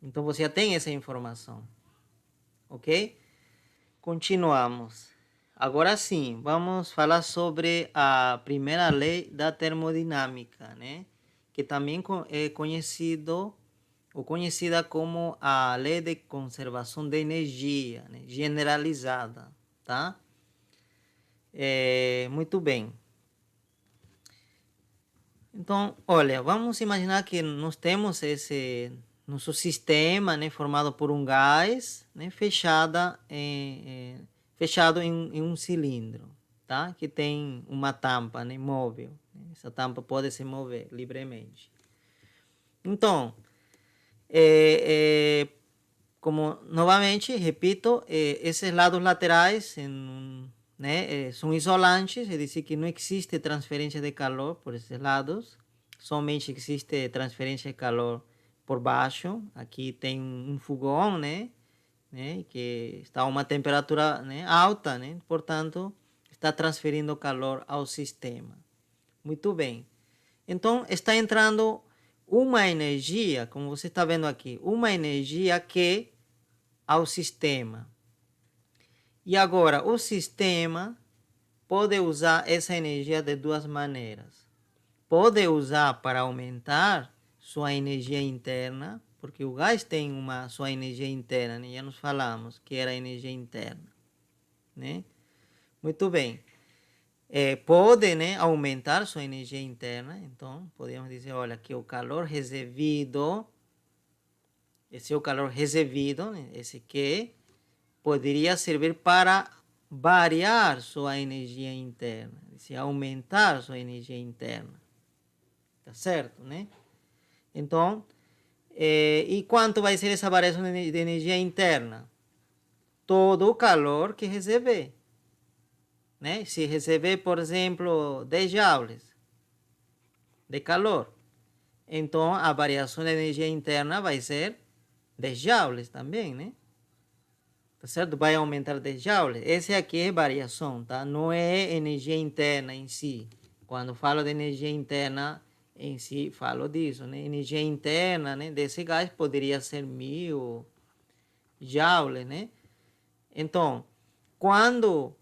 Speaker 1: Então você já tem essa informação, ok? Continuamos. Agora sim, vamos falar sobre a primeira lei da termodinâmica, né? Que também é conhecido ou conhecida como a lei de conservação de energia, né? Generalizada, tá? Muito bem. Então, olha, vamos imaginar que nós temos esse nosso sistema, né, formado por um gás, né, fechado em um cilindro, tá? Que tem uma tampa, né, móvel. Essa tampa pode se mover livremente. Então, como novamente repito, esses lados laterais né, são isolantes, é dizer, que não existe transferência de calor por esses lados, somente existe transferência de calor por baixo. Aqui tem um fogão, né, que está a uma temperatura, né, alta, né, portanto, está transferindo calor ao sistema. Muito bem. Então, está entrando uma energia, como você está vendo aqui, uma energia que ao sistema. E agora, o sistema pode usar essa energia de duas maneiras. Pode usar para aumentar sua energia interna, porque o gás tem sua energia interna, né? Já nos falamos que era a energia interna, né? Muito bem. Pode, né, aumentar sua energia interna. Então, podemos dizer, olha, que o calor recebido, esse é o calor recebido, né, esse que poderia servir para variar sua energia interna, se aumentar sua energia interna, tá certo, né? Então, e quanto vai ser essa variação de energia interna? Todo o calor que receber, né? Se receber, por exemplo, 10 joules de calor, então a variação de energia interna vai ser 10 joules também, né? Tá certo? Vai aumentar 10 joules. Essa aqui é variação, tá? Não é energia interna em si. Quando falo de energia interna em si, falo disso, né? Energia interna, né, desse gás poderia ser 1000 joules, né? Então, quando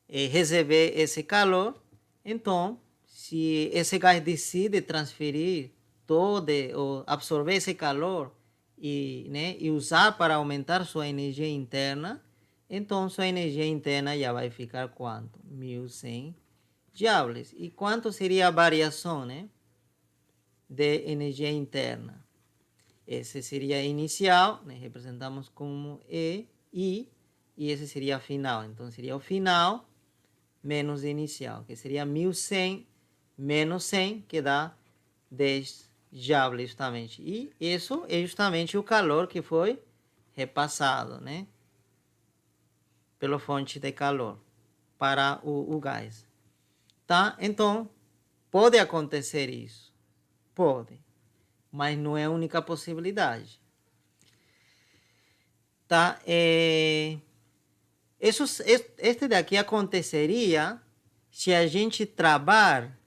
Speaker 1: receber esse calor, então, se esse gás decide transferir todo, ou absorver esse calor e usar para aumentar sua energia interna, então sua energia interna já vai ficar quanto? 1100 joules. E quanto seria a variação, né, de energia interna? Esse seria inicial, né, representamos como I, e esse seria final. Então seria o final menos inicial, que seria 1100 menos 100, que dá 10 joules justamente. E isso é justamente o calor que foi repassado, né, pela fonte de calor para o gás. Tá? Então, pode acontecer isso. Pode. Mas não é a única possibilidade. Tá? Este daqui aconteceria se a gente travar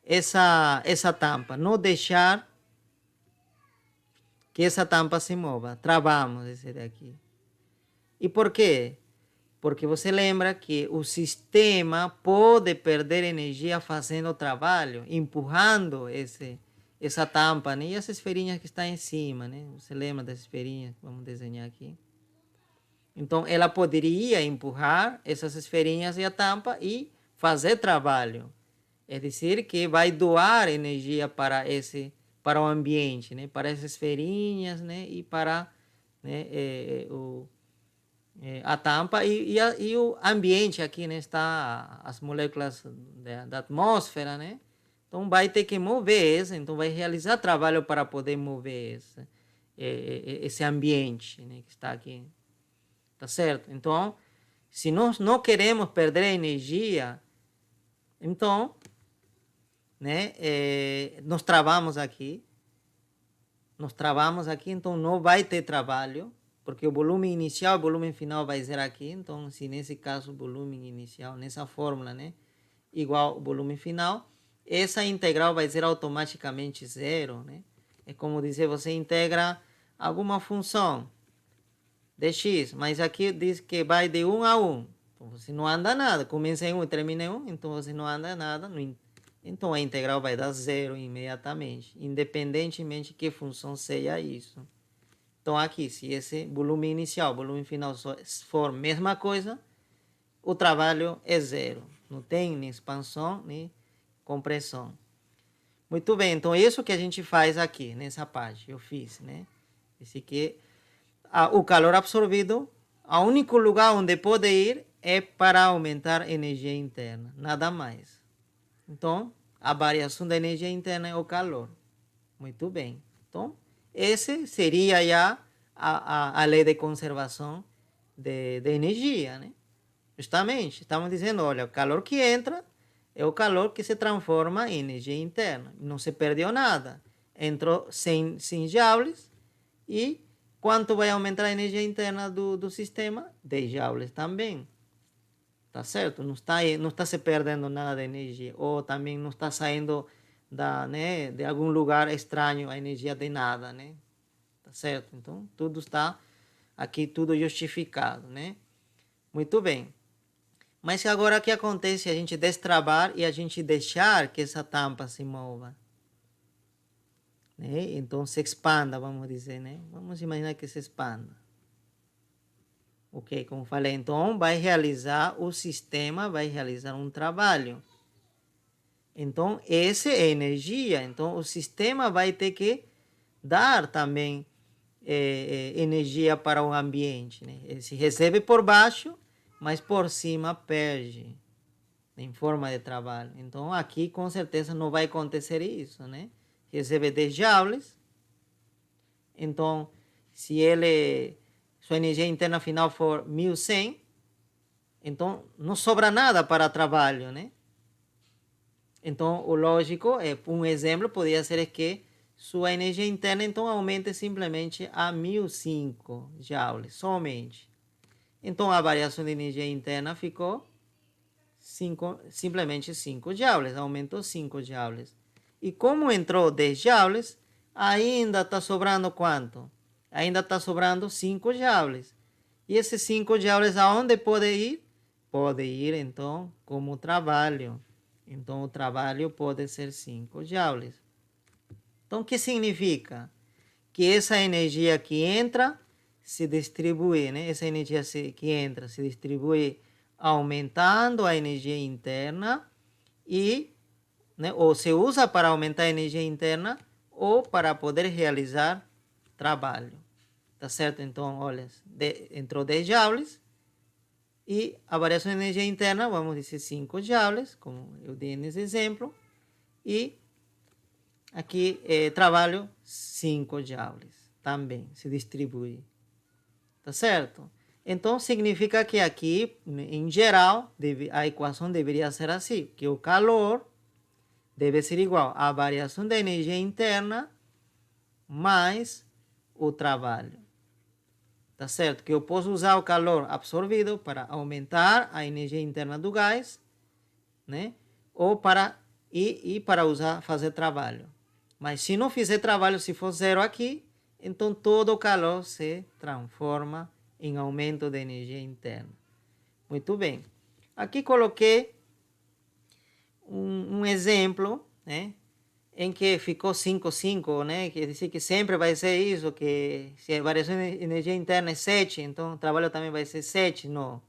Speaker 1: essa tampa, não deixar que essa tampa se mova. Travamos esse daqui. E por quê? Porque você lembra que o sistema pode perder energia fazendo o trabalho, empurrando essa tampa, né? E as esferinhas que estão em cima, né? Você lembra das esferinhas? Vamos desenhar aqui. Então, ela poderia empurrar essas esferinhas e a tampa e fazer trabalho. É dizer, que vai doar energia para o ambiente, né? Para essas esferinhas, né? E para, né, a tampa e o ambiente aqui, né? Está as moléculas da atmosfera, né? Então vai ter que mover isso, então vai realizar trabalho para poder mover esse ambiente, né, que está aqui. Tá certo? Então, se nós não queremos perder energia, então, né, nós travamos aqui, então não vai ter trabalho, porque o volume inicial e o volume final vai ser aqui. Então, se nesse caso o volume inicial, nessa fórmula, né, igual ao volume final, essa integral vai ser automaticamente zero, né? É como dizer, você integra alguma função de x, mas aqui diz que vai de 1 a 1. Então você não anda nada, começa em 1 e termina em 1, então você não anda nada, então a integral vai dar zero imediatamente, independentemente de que função seja isso. Então aqui, se esse volume inicial, volume final for a mesma coisa, o trabalho é zero. Não tem nem expansão, nem compressão. Muito bem, então isso que a gente faz aqui, nessa parte, eu fiz, né? Esse aqui, o calor absorvido, o único lugar onde pode ir é para aumentar a energia interna, nada mais. Então, a variação da energia interna é o calor. Muito bem. Então, esse seria já a lei de conservação de energia, né? Justamente, estamos dizendo, olha, o calor que entra é o calor que se transforma em energia interna. Não se perdeu nada. Entrou 100 joules e quanto vai aumentar a energia interna do sistema? 10 joules também. Tá certo? Não está se perdendo nada de energia. Ou também não está saindo de algum lugar estranho a energia de nada, né? Tá certo? Então, tudo está aqui, tudo justificado, né? Muito bem. Mas agora o que acontece se a gente destravar e a gente deixar que essa tampa se mova? Né? Então se expanda, vamos dizer, né? Vamos imaginar que se expanda. Ok, como falei, então o sistema vai realizar um trabalho. Então, essa é energia. Então, o sistema vai ter que dar também energia para o ambiente, né? Ele se recebe por baixo, mas por cima perde em forma de trabalho. Então, aqui com certeza não vai acontecer isso, né? Recebe 10 joules. Então, se sua energia interna final for 1100, então não sobra nada para trabalho, né? Então, o lógico, um exemplo poderia ser que sua energia interna então aumente simplesmente a 1005 joules, somente. Então, a variação de energia interna ficou simplesmente 5 joules, aumentou 5 joules. E como entrou 10 joules, ainda está sobrando quanto? Ainda está sobrando 5 joules. E esses 5 joules aonde pode ir? Pode ir, então, como trabalho. Então, o trabalho pode ser 5 joules. Então, o que significa? Que essa energia que entra se distribui, né? Essa energia que entra se distribui aumentando a energia interna e, né, ou se usa para aumentar a energia interna ou para poder realizar trabalho. Tá certo? Então, olha, entrou 10 joules e a variação de energia interna, vamos dizer 5 joules, como eu dei nesse exemplo, e aqui trabalho 5 joules também se distribui. Tá certo? Então, significa que aqui, em geral, a equação deveria ser assim, que o calor deve ser igual à variação da energia interna mais o trabalho. Tá certo? Que eu posso usar o calor absorvido para aumentar a energia interna do gás, né? Ou para fazer trabalho. Mas se não fizer trabalho, se for zero aqui, então todo o calor se transforma em aumento de energia interna. Muito bem. Aqui coloquei um exemplo, né? Em que ficou 5,5, né? Quer dizer que sempre vai ser isso, que se a variação de energia interna é 7, então o trabalho também vai ser 7, não.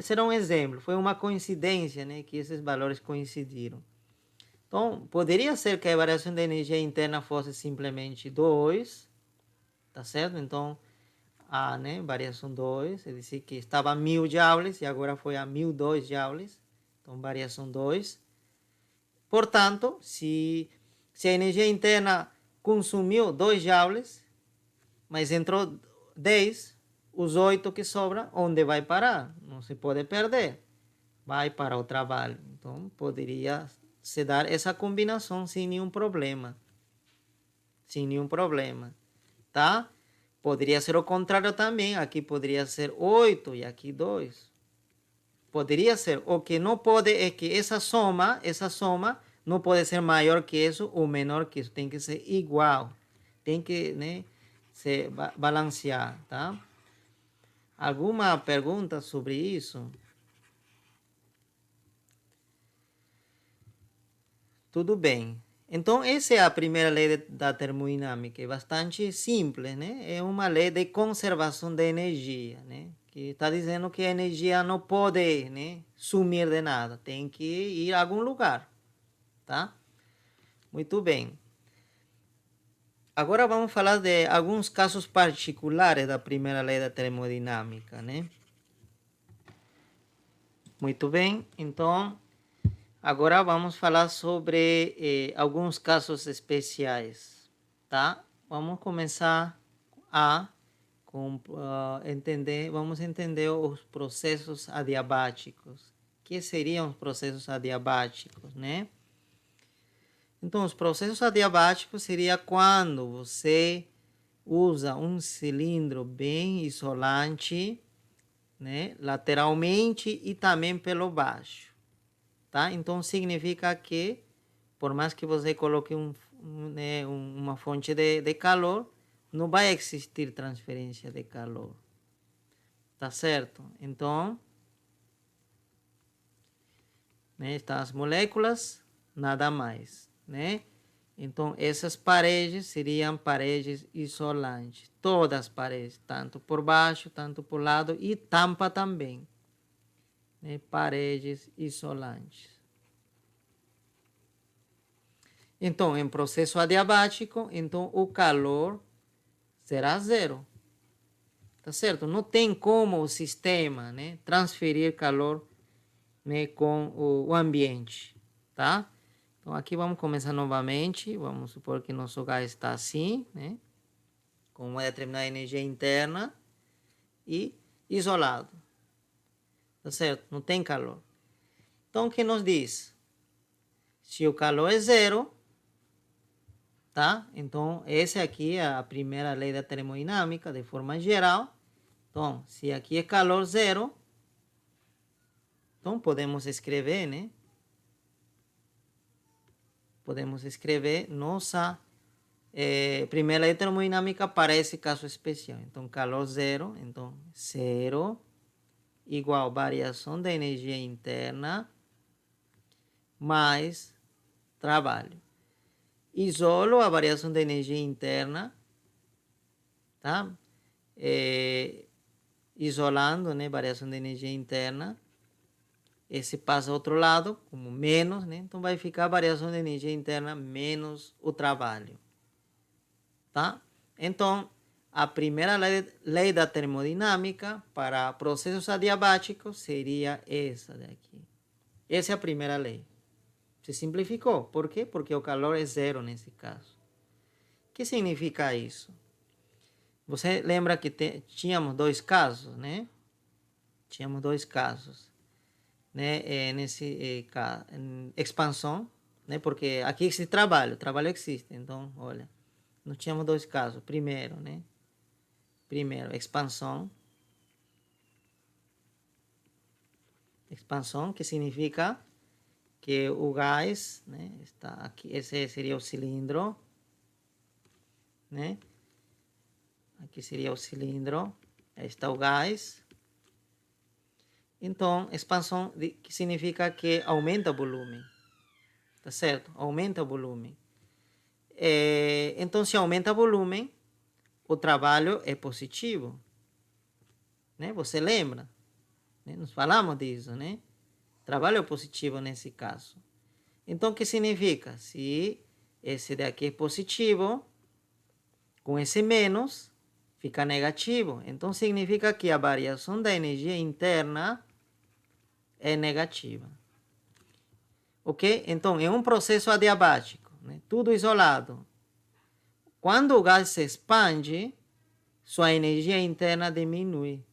Speaker 1: Será um exemplo, foi uma coincidência, né? Que esses valores coincidiram. Então, poderia ser que a variação da energia interna fosse simplesmente 2, tá certo? Então, variação 2, ele disse que estava a 1000 joules e agora foi a 1002 joules. Então, variação 2. Portanto, se a energia interna consumiu 2 joules, mas entrou 10, os 8 que sobram, onde vai parar? Não se pode perder. Vai para o trabalho. Então, poderia se dar essa combinação sem nenhum problema. Sem nenhum problema. Tá? Poderia ser o contrário também. Aqui poderia ser 8 e aqui 2. Poderia ser. O que não pode é que essa soma não pode ser maior que isso ou menor que isso. Tem que ser igual. Tem que, né, se balancear, tá? Alguma pergunta sobre isso? Tudo bem. Então, essa é a primeira lei da termodinâmica. É bastante simples, né? É uma lei de conservação de energia, né? Que está dizendo que a energia não pode, né, sumir de nada. Tem que ir a algum lugar, tá? Muito bem. Agora vamos falar de alguns casos particulares da primeira lei da termodinâmica, né? Muito bem. Então, agora vamos falar sobre alguns casos especiais, tá? Vamos começar vamos entender os processos adiabáticos. O que seriam os processos adiabáticos, né? Então, os processos adiabáticos seria quando você usa um cilindro bem isolante, né, lateralmente e também pelo baixo, tá? Então significa que por mais que você coloque uma fonte de calor, não vai existir transferência de calor, tá certo? Então, né, estão as moléculas, nada mais, né? Então, essas paredes seriam paredes isolantes. Todas as paredes, tanto por baixo, tanto por lado e tampa também, né? Paredes isolantes. Então, em processo adiabático, então o calor será zero. Tá certo? Não tem como o sistema, né, transferir calor, né, com o ambiente, tá? Então, aqui vamos começar novamente. Vamos supor que nosso gás está assim, né, com uma determinada energia interna e isolado. Tá certo? Não tem calor. Então, o que nos diz? Se o calor é zero, tá? Então, essa aqui é a primeira lei da termodinâmica, de forma geral. Então, se aqui é calor zero, então podemos escrever, né? Podemos escrever nossa primeira lei termodinâmica para esse caso especial. Então, calor zero, então zero igual variação da energia interna mais trabalho. Isolo a variação da energia interna, tá? Isolando, né, variação da energia interna. Esse passa ao outro lado, como menos, né? Então vai ficar a variação de energia interna menos o trabalho, tá? Então, a primeira lei da termodinâmica para processos adiabáticos seria essa daqui. Essa é a primeira lei. Se simplificou. Por quê? Porque o calor é zero nesse caso. O que significa isso? Você lembra que tínhamos dois casos, né? Tínhamos dois casos, né? Expansão, né? Porque aqui existe trabalho, trabalho existe. Então, olha, nós tínhamos dois casos. Primeiro, né? Primeiro, expansão. Expansão, que significa que o gás, né, está aqui, esse seria o cilindro, né? Aqui seria o cilindro, aí está o gás. Então, expansão que significa que aumenta o volume, tá certo? Aumenta o volume. Então, se aumenta o volume, o trabalho é positivo, né? Você lembra? Né? Nós falamos disso, né? Trabalho é positivo nesse caso. Então, o que significa? Se esse daqui é positivo, com esse menos, fica negativo. Então, significa que a variação da energia interna é negativa. Ok? Então, é um processo adiabático, né? Tudo isolado. Quando o gás se expande, sua energia interna diminui,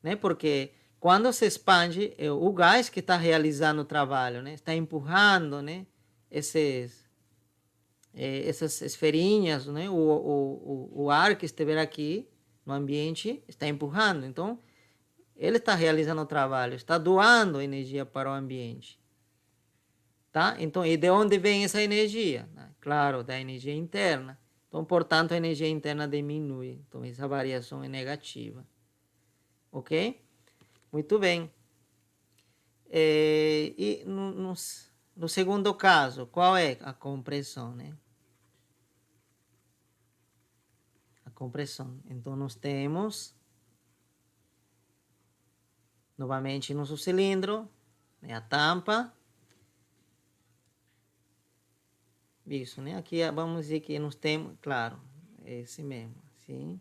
Speaker 1: né? Porque quando se expande, é o gás que está realizando o trabalho, né? Está empurrando, né, essas esferinhas, né? O ar que estiver aqui no ambiente está empurrando. Então, ele está realizando o trabalho, está doando energia para o ambiente. Tá? Então, e de onde vem essa energia? Claro, da energia interna. Então, portanto, a energia interna diminui. Então, essa variação é negativa. Ok? Muito bem. E no segundo caso, qual é a compressão, né? A compressão. Então, nós temos, novamente, nosso cilindro, né? A tampa. Isso, né? Aqui vamos dizer que nós temos, claro, esse mesmo, sim.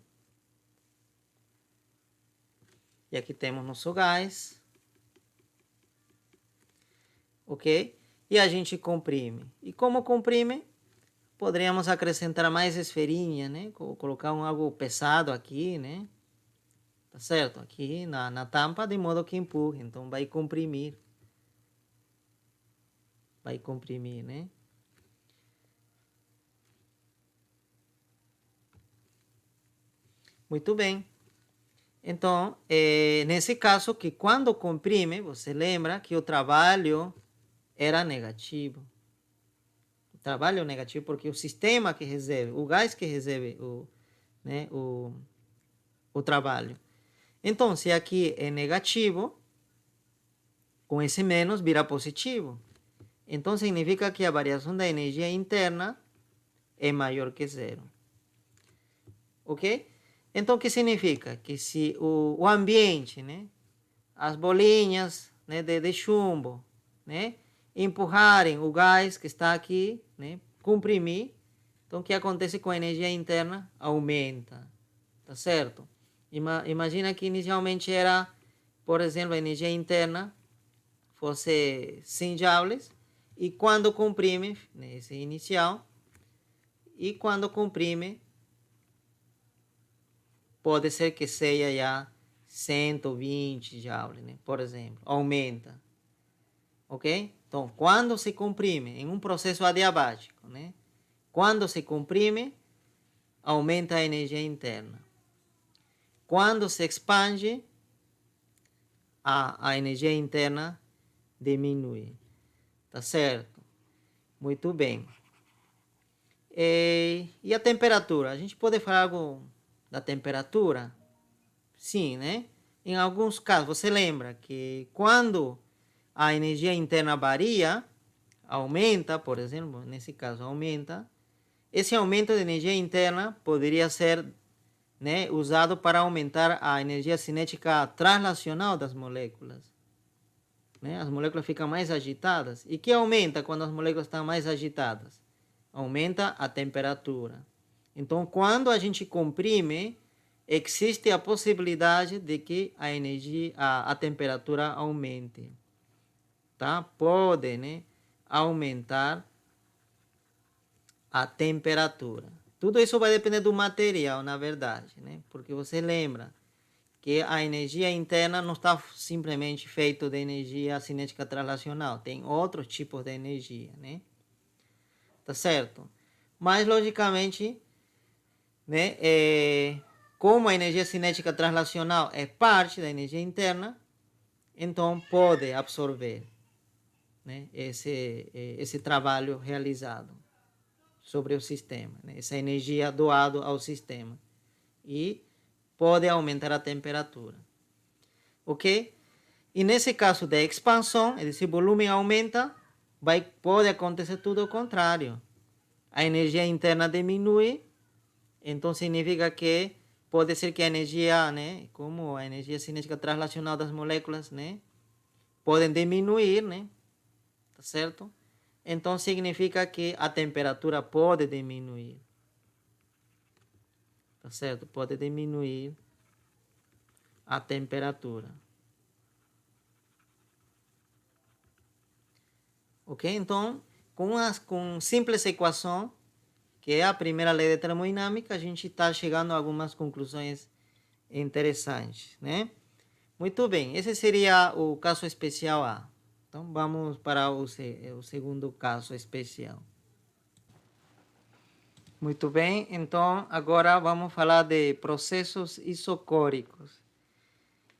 Speaker 1: E aqui temos nosso gás. Ok? E a gente comprime. E como comprime, poderíamos acrescentar mais esferinha, né? Colocar algo pesado aqui, né? Tá certo? Aqui na tampa, de modo que empurre. Então, vai comprimir. Vai comprimir, né? Muito bem. Então, nesse caso, que quando comprime, você lembra que o trabalho era negativo. O trabalho é negativo porque o sistema que recebe, o gás que recebe né, o trabalho. Então, se aqui é negativo, com esse menos vira positivo. Então, significa que a variação da energia interna é maior que zero. Ok? Então, o que significa? Que se o ambiente, né, as bolinhas, né, de chumbo, né, empurrarem o gás que está aqui, né, comprimir, então o que acontece com a energia interna? Aumenta, tá certo? Imagina que inicialmente era, por exemplo, a energia interna fosse 100 joules, e quando comprime, nesse inicial, e quando comprime, pode ser que seja já 120 joules, né? Por exemplo, aumenta, ok? Então, quando se comprime em um processo adiabático, né? Quando se comprime, aumenta a energia interna. Quando se expande, a energia interna diminui. Tá certo? Muito bem. E a temperatura? A gente pode falar algo da temperatura? Sim, né? Em alguns casos, você lembra que quando a energia interna varia, aumenta, por exemplo, nesse caso aumenta, esse aumento de energia interna poderia ser, né, usado para aumentar a energia cinética translacional das moléculas. Né? As moléculas ficam mais agitadas. E que aumenta quando as moléculas estão mais agitadas? Aumenta a temperatura. Então, quando a gente comprime, existe a possibilidade de que a energia, a temperatura aumente. Tá? Pode, né, aumentar a temperatura. Tudo isso vai depender do material, na verdade, né? Porque você lembra que a energia interna não está simplesmente feita de energia cinética translacional, tem outros tipos de energia, né? Tá certo? Mas, logicamente, né, como a energia cinética translacional é parte da energia interna, então pode absorver, né, esse trabalho realizado sobre o sistema, né, essa energia doada ao sistema, e pode aumentar a temperatura, ok? E nesse caso de expansão, esse volume aumenta, pode acontecer tudo o contrário. A energia interna diminui, então significa que pode ser que a energia, né, como a energia cinética translacional das moléculas, né, podem diminuir, né, tá certo? Então significa que a temperatura pode diminuir, tá certo? Pode diminuir a temperatura. Ok? Então, com simples equação, que é a primeira lei de termodinâmica, a gente está chegando a algumas conclusões interessantes, né? Muito bem, esse seria o caso especial A. Então, vamos para o segundo caso especial. Muito bem, então agora vamos falar de processos isocóricos.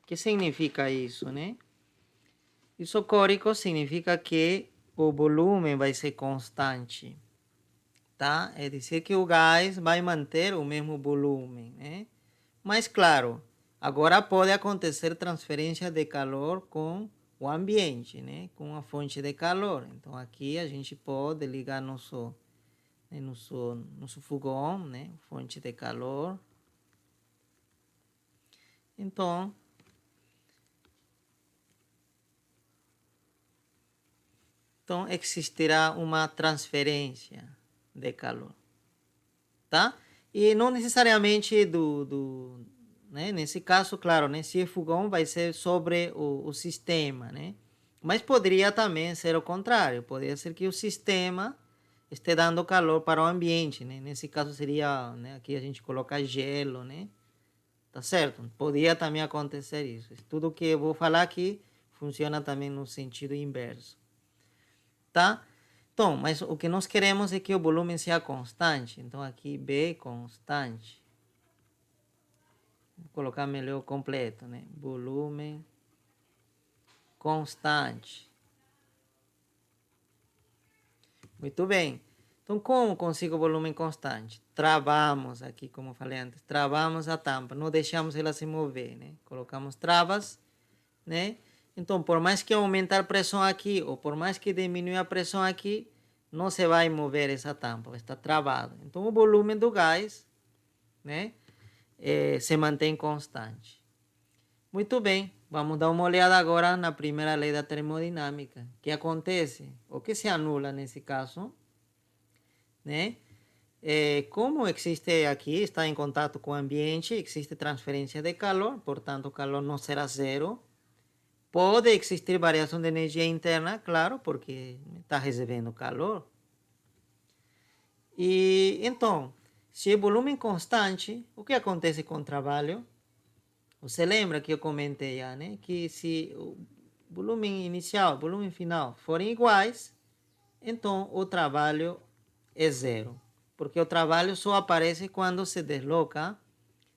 Speaker 1: O que significa isso, né? Isocórico significa que o volume vai ser constante, tá? É dizer que o gás vai manter o mesmo volume, né? Mas claro, agora pode acontecer transferência de calor com o ambiente, né, com a fonte de calor. Então aqui a gente pode ligar nosso fogão, né, fonte de calor. Então existirá uma transferência de calor, tá? E não necessariamente né? Nesse caso, claro, né? Se é fogão, vai ser sobre o sistema, né? Mas poderia também ser o contrário. Poderia ser que o sistema esteja dando calor para o ambiente, né? Nesse caso seria, né? Aqui a gente coloca gelo, né? Tá certo? Podia também acontecer isso. Tudo que eu vou falar aqui funciona também no sentido inverso, tá? Então, mas o que nós queremos é que o volume seja constante. Então aqui B constante. Vou colocar melhor completo, né? Volume constante. Muito bem. Então, como consigo volume constante? Travamos aqui, como falei antes, travamos a tampa, não deixamos ela se mover, né? Colocamos travas, né? Então, por mais que aumentar a pressão aqui, ou por mais que diminuir a pressão aqui, não se vai mover essa tampa, vai estar travado. Então, o volume do gás, né, se mantém constante. Muito bem, vamos dar uma olhada agora na primeira lei da termodinâmica. O que acontece? O que se anula nesse caso? Né? Como existe aqui, está em contato com o ambiente, existe transferência de calor, portanto o calor não será zero. Pode existir variação de energia interna, claro, porque está recebendo calor. E então, se é volume constante, o que acontece com o trabalho? Você lembra que eu comentei já, né? Que se o volume inicial e volume final forem iguais, então o trabalho é zero. Porque o trabalho só aparece quando se desloca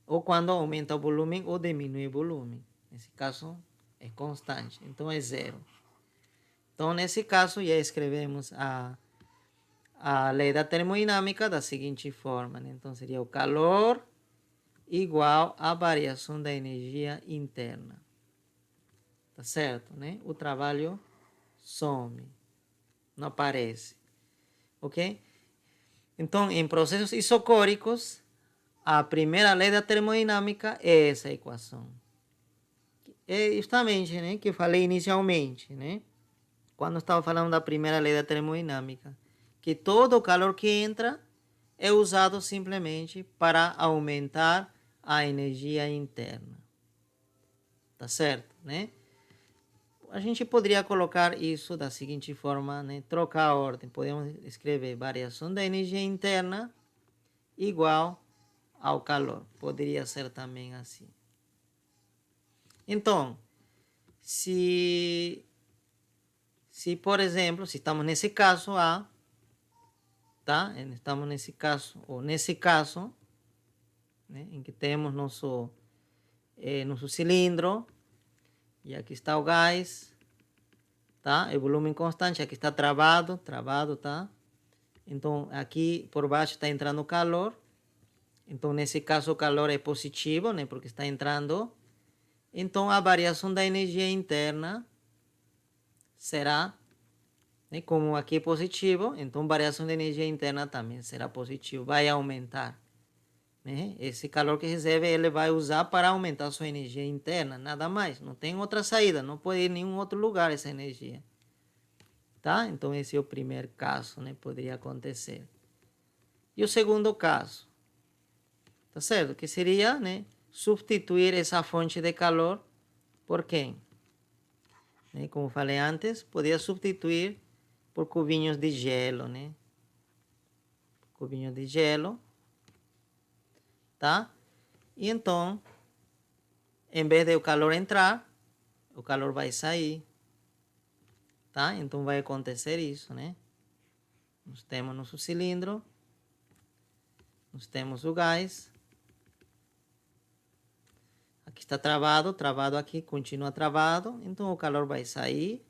Speaker 1: ou quando aumenta o volume ou diminui o volume. Nesse caso é constante, então é zero. Então nesse caso já escrevemos a lei da termodinâmica da seguinte forma, né? Então seria o calor igual à variação da energia interna. Tá certo, né? O trabalho some, não aparece. Ok? Então, em processos isocóricos, a primeira lei da termodinâmica é essa equação. É justamente, né, que eu falei inicialmente, né? Quando estava falando da primeira lei da termodinâmica, que todo o calor que entra é usado simplesmente para aumentar a energia interna. Tá certo, né? A gente poderia colocar isso da seguinte forma, né? Trocar a ordem. Podemos escrever variação da energia interna igual ao calor. Poderia ser também assim. Então, se por exemplo, se estamos nesse caso A, tá? Estamos nesse caso, ou nesse caso, né? Em que temos nosso cilindro, e aqui está o gás, tá? O volume constante, aqui está travado, tá? Então, aqui por baixo está entrando calor. Então, nesse caso, o calor é positivo, né? Porque está entrando. Então, a variação da energia interna será, né? Como aqui é positivo, então a variação da energia interna também será positivo, vai aumentar. Né? Esse calor que recebe, ele vai usar para aumentar sua energia interna, nada mais. Não tem outra saída, não pode ir em nenhum outro lugar essa energia. Tá? Então, esse é o primeiro caso, né? Poderia acontecer. E o segundo caso, tá certo? Que seria, né? Substituir essa fonte de calor por quem? Né? Como falei antes, podia substituir por cubinhos de gelo, né? Cubinhos de gelo, tá? E então, em vez de o calor entrar, o calor vai sair, tá? Então vai acontecer isso, né? Nós temos nosso cilindro, nós temos o gás. Aqui está travado aqui, continua travado, então o calor vai sair.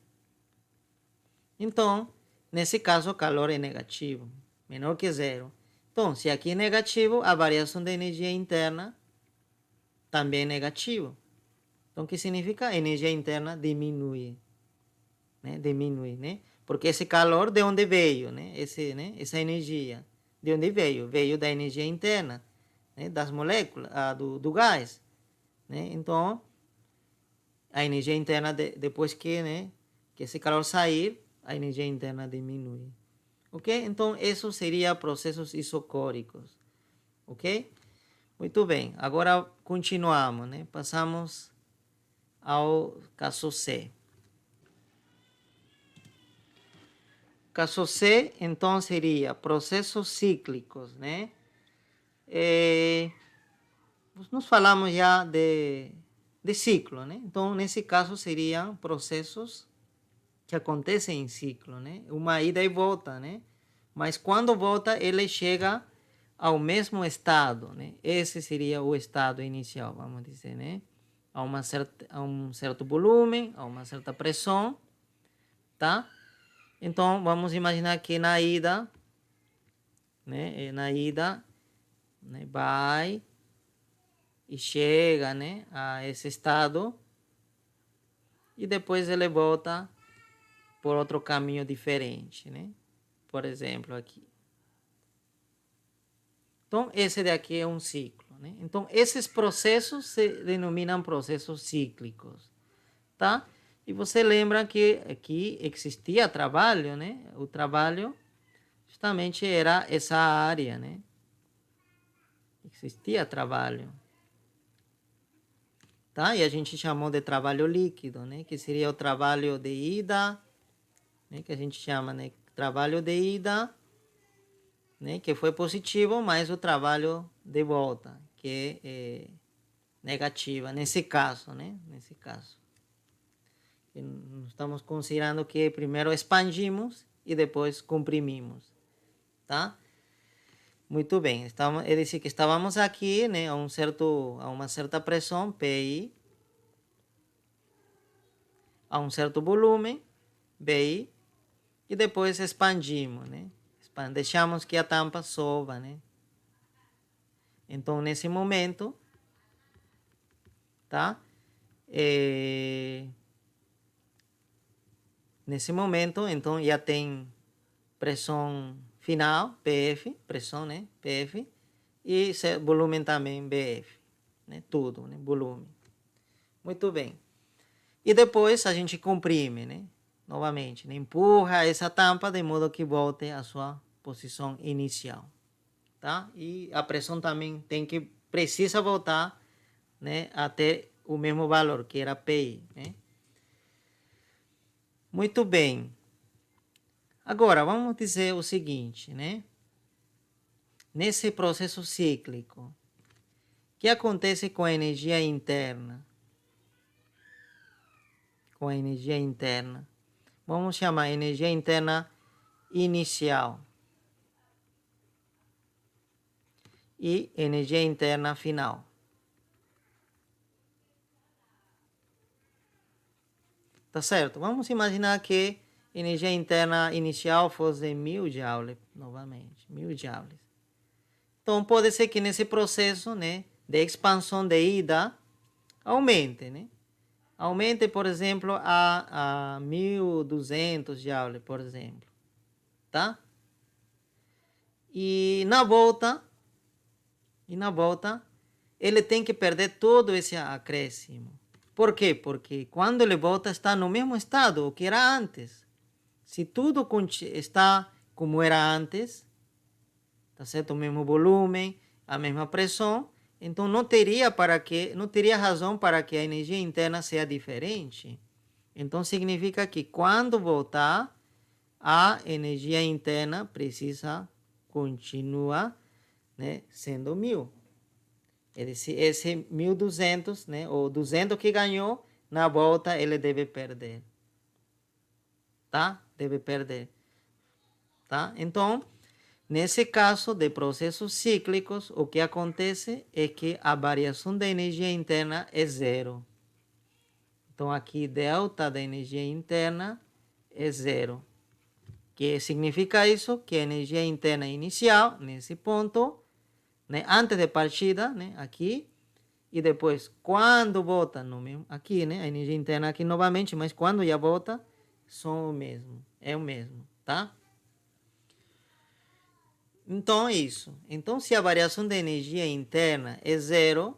Speaker 1: Então, nesse caso, o calor é negativo, menor que zero. Então, se aqui é negativo, a variação da energia interna também é negativa. Então, o que significa? A energia interna diminui. né? Diminui, né? Porque esse calor de onde veio, né? Essa energia, de onde veio? Veio da energia interna, né? Das moléculas, do gás, né? Então, a energia interna, depois que, né? Que esse calor sair, a energia interna diminui. Ok? Então, isso seria processos isocóricos. Ok? Muito bem. Agora, continuamos, né? Passamos ao caso C. Caso C, então, seria processos cíclicos, né? Nós falamos já de ciclo, né? Então, nesse caso, seriam processos que acontecem em ciclo, né? Uma ida e volta, né? Mas quando volta, ele chega ao mesmo estado, né? Esse seria o estado inicial, vamos dizer, né? A um certo volume, a uma certa pressão, tá? Então, vamos imaginar que na ida, né? Na ida, né? Vai e chega, né? A esse estado e depois ele volta por outro caminho diferente, né? Por exemplo, aqui. Então, esse daqui é um ciclo, né? Então, esses processos se denominam processos cíclicos, tá? E você lembra que aqui existia trabalho, né? O trabalho justamente era essa área, né? Existia trabalho, tá? E a gente chamou de trabalho líquido, né? Que seria o trabalho de ida, né? Que a gente chama, né? Trabalho de ida, né? Que foi positivo, mas o trabalho de volta, que é negativa, nesse caso, né? Nesse caso. Estamos considerando que primeiro expandimos e depois comprimimos, tá? Muito bem. Ele disse que estávamos aqui, né, a uma certa pressão, PI, a um certo volume, BI, e depois expandimos, né? Deixamos que a tampa suba, né? Então, nesse momento, tá? Nesse momento, então, já tem pressão final, PF, pressão, né? PF, e volume também, BF, né? Tudo, né? Volume. Muito bem. E depois a gente comprime, né? Novamente, né? Empurra essa tampa de modo que volte à sua posição inicial, tá? E a pressão também precisa voltar, né? Até o mesmo valor, que era PI, né? Muito bem. Agora, vamos dizer o seguinte, né? Nesse processo cíclico, o que acontece com a energia interna? Com a energia interna. Vamos chamar energia interna inicial e energia interna final. Tá certo? Vamos imaginar que energia interna inicial fosse 1000 joules, novamente, 1000 joules. Então, pode ser que nesse processo, né, de expansão de ida, aumente, né? Aumente, por exemplo, a 1200 joules, por exemplo, tá? E na volta, ele tem que perder todo esse acréscimo. Por quê? Porque quando ele volta está no mesmo estado que era antes. Se tudo está como era antes, tá certo? O mesmo volume, a mesma pressão, então não teria razão para que a energia interna seja diferente. Então significa que quando voltar, a energia interna precisa continuar, né, sendo 1000. Esse 1200, né, ou 200 que ganhou, na volta ele deve perder. Tá? Deve perder. Tá? Então, nesse caso de processos cíclicos, o que acontece é que a variação da energia interna é zero. Então, aqui, delta da energia interna é zero. Que significa isso? Que a energia interna inicial, nesse ponto, né, antes de partida, né, aqui, e depois, quando volta, no mesmo, aqui, né, a energia interna aqui novamente, mas quando já volta, são o mesmo, é o mesmo, tá? Então é isso. Então, se a variação de energia interna é zero,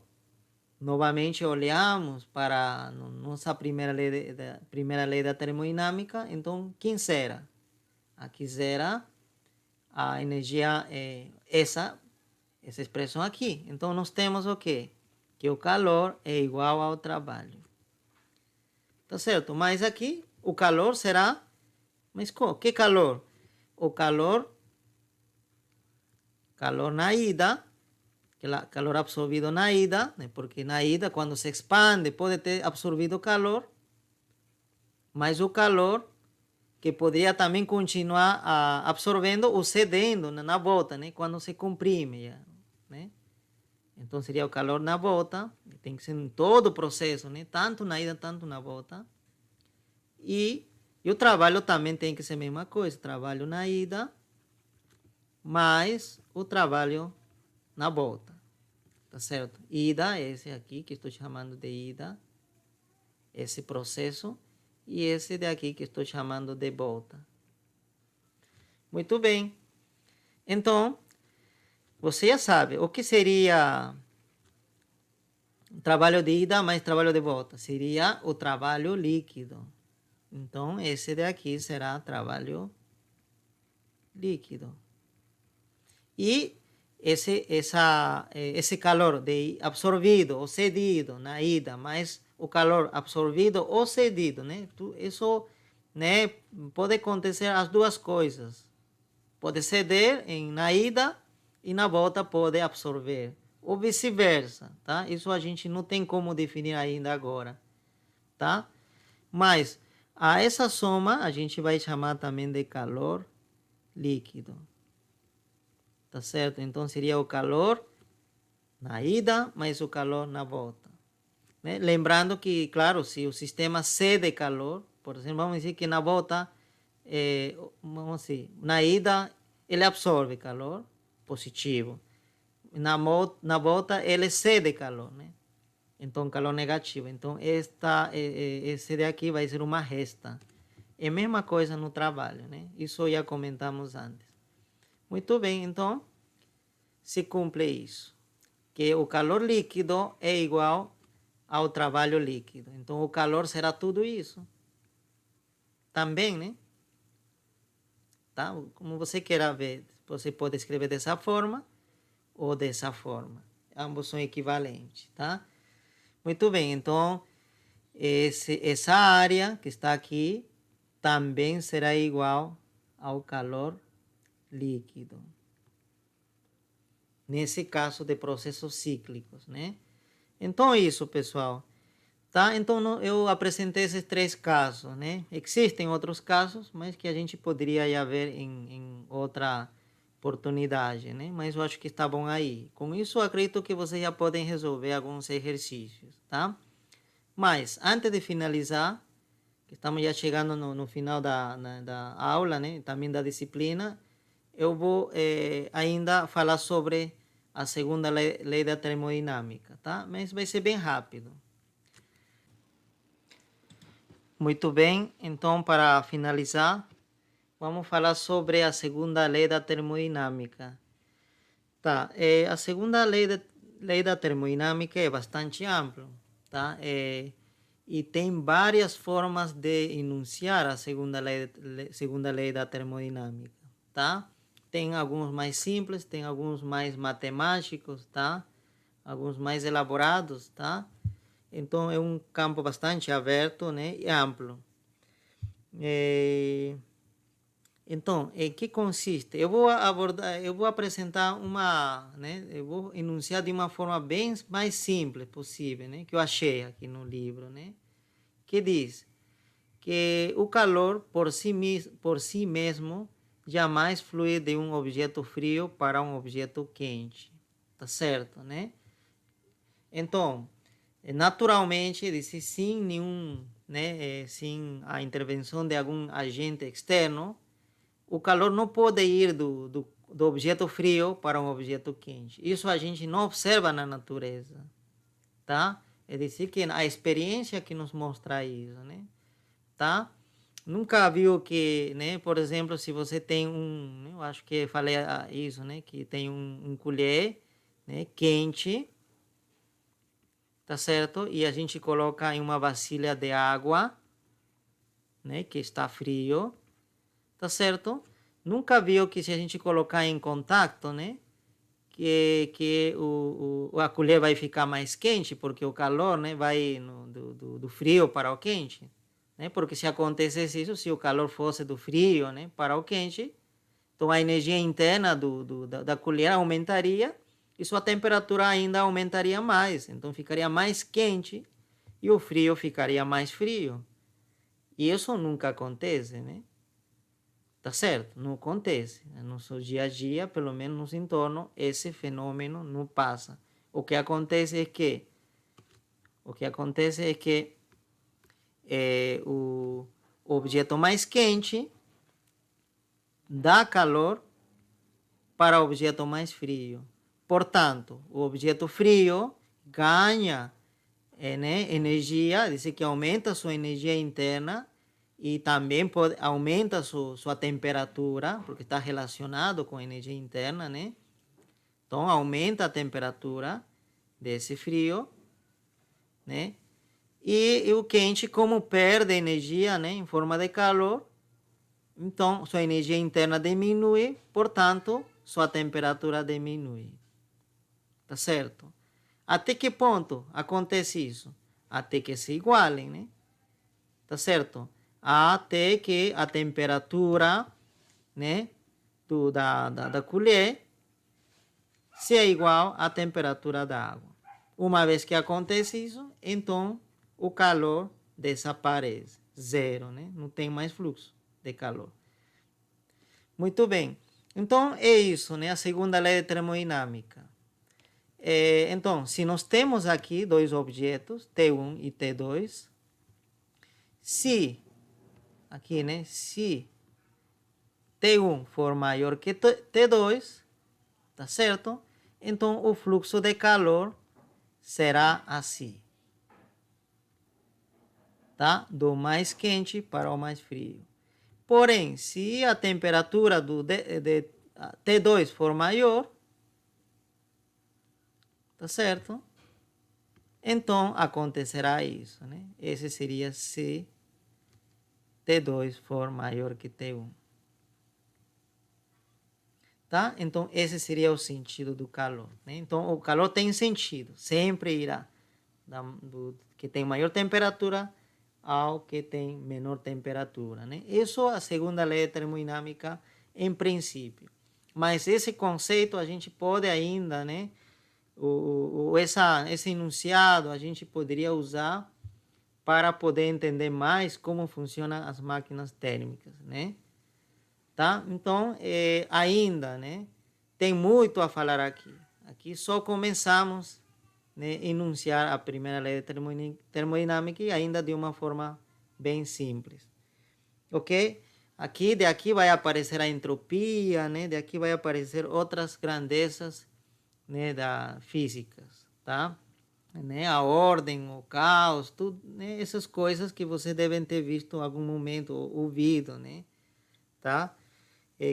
Speaker 1: novamente olhamos para nossa primeira lei da termodinâmica. Então, quem será? Aqui será a energia, essa expressão aqui. Então, nós temos o quê? Que o calor é igual ao trabalho. Tá certo? Mas aqui, o calor será... Mas que calor? O calor na ida, calor absorvido na ida, né? Porque na ida, quando se expande, pode ter absorvido calor, mas o calor que poderia também continuar absorvendo ou cedendo na volta, né? Quando se comprime, né? Então seria o calor na volta, tem que ser em todo o processo, né? Tanto na ida, tanto na volta. E o trabalho também tem que ser a mesma coisa, trabalho na ida, mais o trabalho na volta, tá certo? Ida, esse aqui que estou chamando de ida, esse processo, e esse daqui que estou chamando de volta. Muito bem. Então, você já sabe o que seria trabalho de ida mais trabalho de volta. Seria o trabalho líquido. Então, esse daqui será trabalho líquido. E esse calor absorvido ou cedido na ida, mais o calor absorvido ou cedido, né? Isso, né, pode acontecer as duas coisas. Pode ceder na ida e na volta pode absorver. Ou vice-versa, tá? Isso a gente não tem como definir ainda agora, tá? Mas a essa soma a gente vai chamar também de calor líquido. Tá certo? Então seria o calor na ida mais o calor na volta, né? Lembrando que, claro, se o sistema cede calor, por exemplo, vamos dizer que na volta, vamos dizer, na ida ele absorve calor positivo, na volta ele cede calor, né? Então calor negativo. Então esse daqui vai ser uma resta. É a mesma coisa no trabalho, né? Isso já comentamos antes. Muito bem, então se cumpre isso, que o calor líquido é igual ao trabalho líquido. Então o calor será tudo isso. Também, né? Tá? Como você queira ver, você pode escrever dessa forma ou dessa forma. Ambos são equivalentes, tá? Muito bem, então essa área que está aqui também será igual ao calor líquido. Nesse caso de processos cíclicos, né? Então é isso, pessoal. Tá? Então eu apresentei esses 3 casos, né? Existem outros casos, mas que a gente poderia já ver em outra oportunidade, né? Mas eu acho que está bom aí. Com isso, eu acredito que vocês já podem resolver alguns exercícios, tá? Mas, antes de finalizar, que estamos já chegando no final da aula, né? Também da disciplina, eu vou ainda falar sobre a segunda lei da termodinâmica, tá? Mas vai ser bem rápido. Muito bem, então para finalizar, vamos falar sobre a segunda lei da termodinâmica. Tá, a segunda lei da termodinâmica é bastante ampla, tá? E tem várias formas de enunciar a segunda lei da termodinâmica, tá? Tem alguns mais simples, tem alguns mais matemáticos, tá? Alguns mais elaborados, tá? Então é um campo bastante aberto, né? E amplo. Então, em que consiste? Eu vou apresentar né? Eu vou enunciar de uma forma bem mais simples possível, né? Que eu achei aqui no livro, né? Que diz que o calor por si mesmo jamais flui de um objeto frio para um objeto quente, tá certo, né? Então, naturalmente, sem nenhum, né? Sem a intervenção de algum agente externo, o calor não pode ir do objeto frio para um objeto quente. Isso a gente não observa na natureza, tá? É dizer que a experiência que nos mostra isso, né? Tá? nunca viu que, né, por exemplo, se você tem eu acho que falei isso, né, que tem um colher, né, quente, tá certo? E a gente coloca em uma vasilha de água, né, que está frio, tá certo? Nunca viu que se a gente colocar em contato, né, que a colher vai ficar mais quente, porque o calor, né, vai do frio para o quente, né? Porque se acontecesse isso, se o calor fosse do frio, né, para o quente, então a energia interna da colher aumentaria e sua temperatura ainda aumentaria mais, então ficaria mais quente e o frio ficaria mais frio. E isso nunca acontece, né? Tá certo? Não acontece. No nosso dia a dia, pelo menos nos entornos, esse fenômeno não passa. O que acontece é que o objeto mais quente dá calor para o objeto mais frio. Portanto, o objeto frio ganha né, energia, diz que aumenta sua energia interna e também aumenta sua temperatura, porque está relacionado com a energia interna, né? Então, aumenta a temperatura desse frio, né? E o quente, como perde energia, né, em forma de calor, então sua energia interna diminui, portanto, sua temperatura diminui. Tá certo? Até que ponto acontece isso? Até que se igualem, né? Tá certo? Até que a temperatura, né, da colher seja igual à temperatura da água. Uma vez que acontece isso, então o calor desaparece. Zero, né? Não tem mais fluxo de calor. Muito bem. Então é isso, né? A segunda lei de termodinâmica. Então, se nós temos aqui dois objetos, T1 e T2, se aqui, né? Se T1 for maior que T2, tá certo? Então o fluxo de calor será assim, tá? Do mais quente para o mais frio. Porém, se a temperatura de T2 for maior, tá certo? Então acontecerá isso, né? Esse seria se T2 for maior que T1. Tá? Então esse seria o sentido do calor, né? Então o calor tem sentido, sempre irá do que tem maior temperatura ao que tem menor temperatura, né? Isso é a segunda lei de termodinâmica em princípio. Mas esse conceito a gente pode ainda, né? Esse enunciado a gente poderia usar para poder entender mais como funcionam as máquinas térmicas, né? Tá? Então, ainda, né? Tem muito a falar aqui. Aqui só começamos, né, a enunciar a primeira lei de termodinâmica e ainda de uma forma bem simples. Ok? De aqui vai aparecer a entropia, né? De aqui vai aparecer outras grandezas, né, da físicas, tá? Né? A ordem, o caos, tudo, né? Essas coisas que vocês devem ter visto em algum momento, ouvido, né? Tá?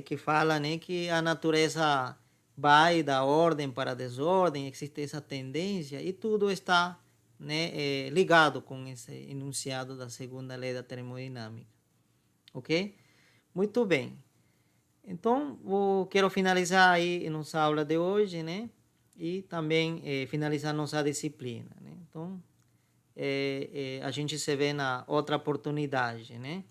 Speaker 1: Que fala, né, que a natureza vai da ordem para a desordem, existe essa tendência e tudo está, né, ligado com esse enunciado da segunda lei da termodinâmica. Ok? Muito bem. Então, quero finalizar aí nossa aula de hoje, né? E também finalizar nossa disciplina, né? Então, a gente se vê na outra oportunidade, né?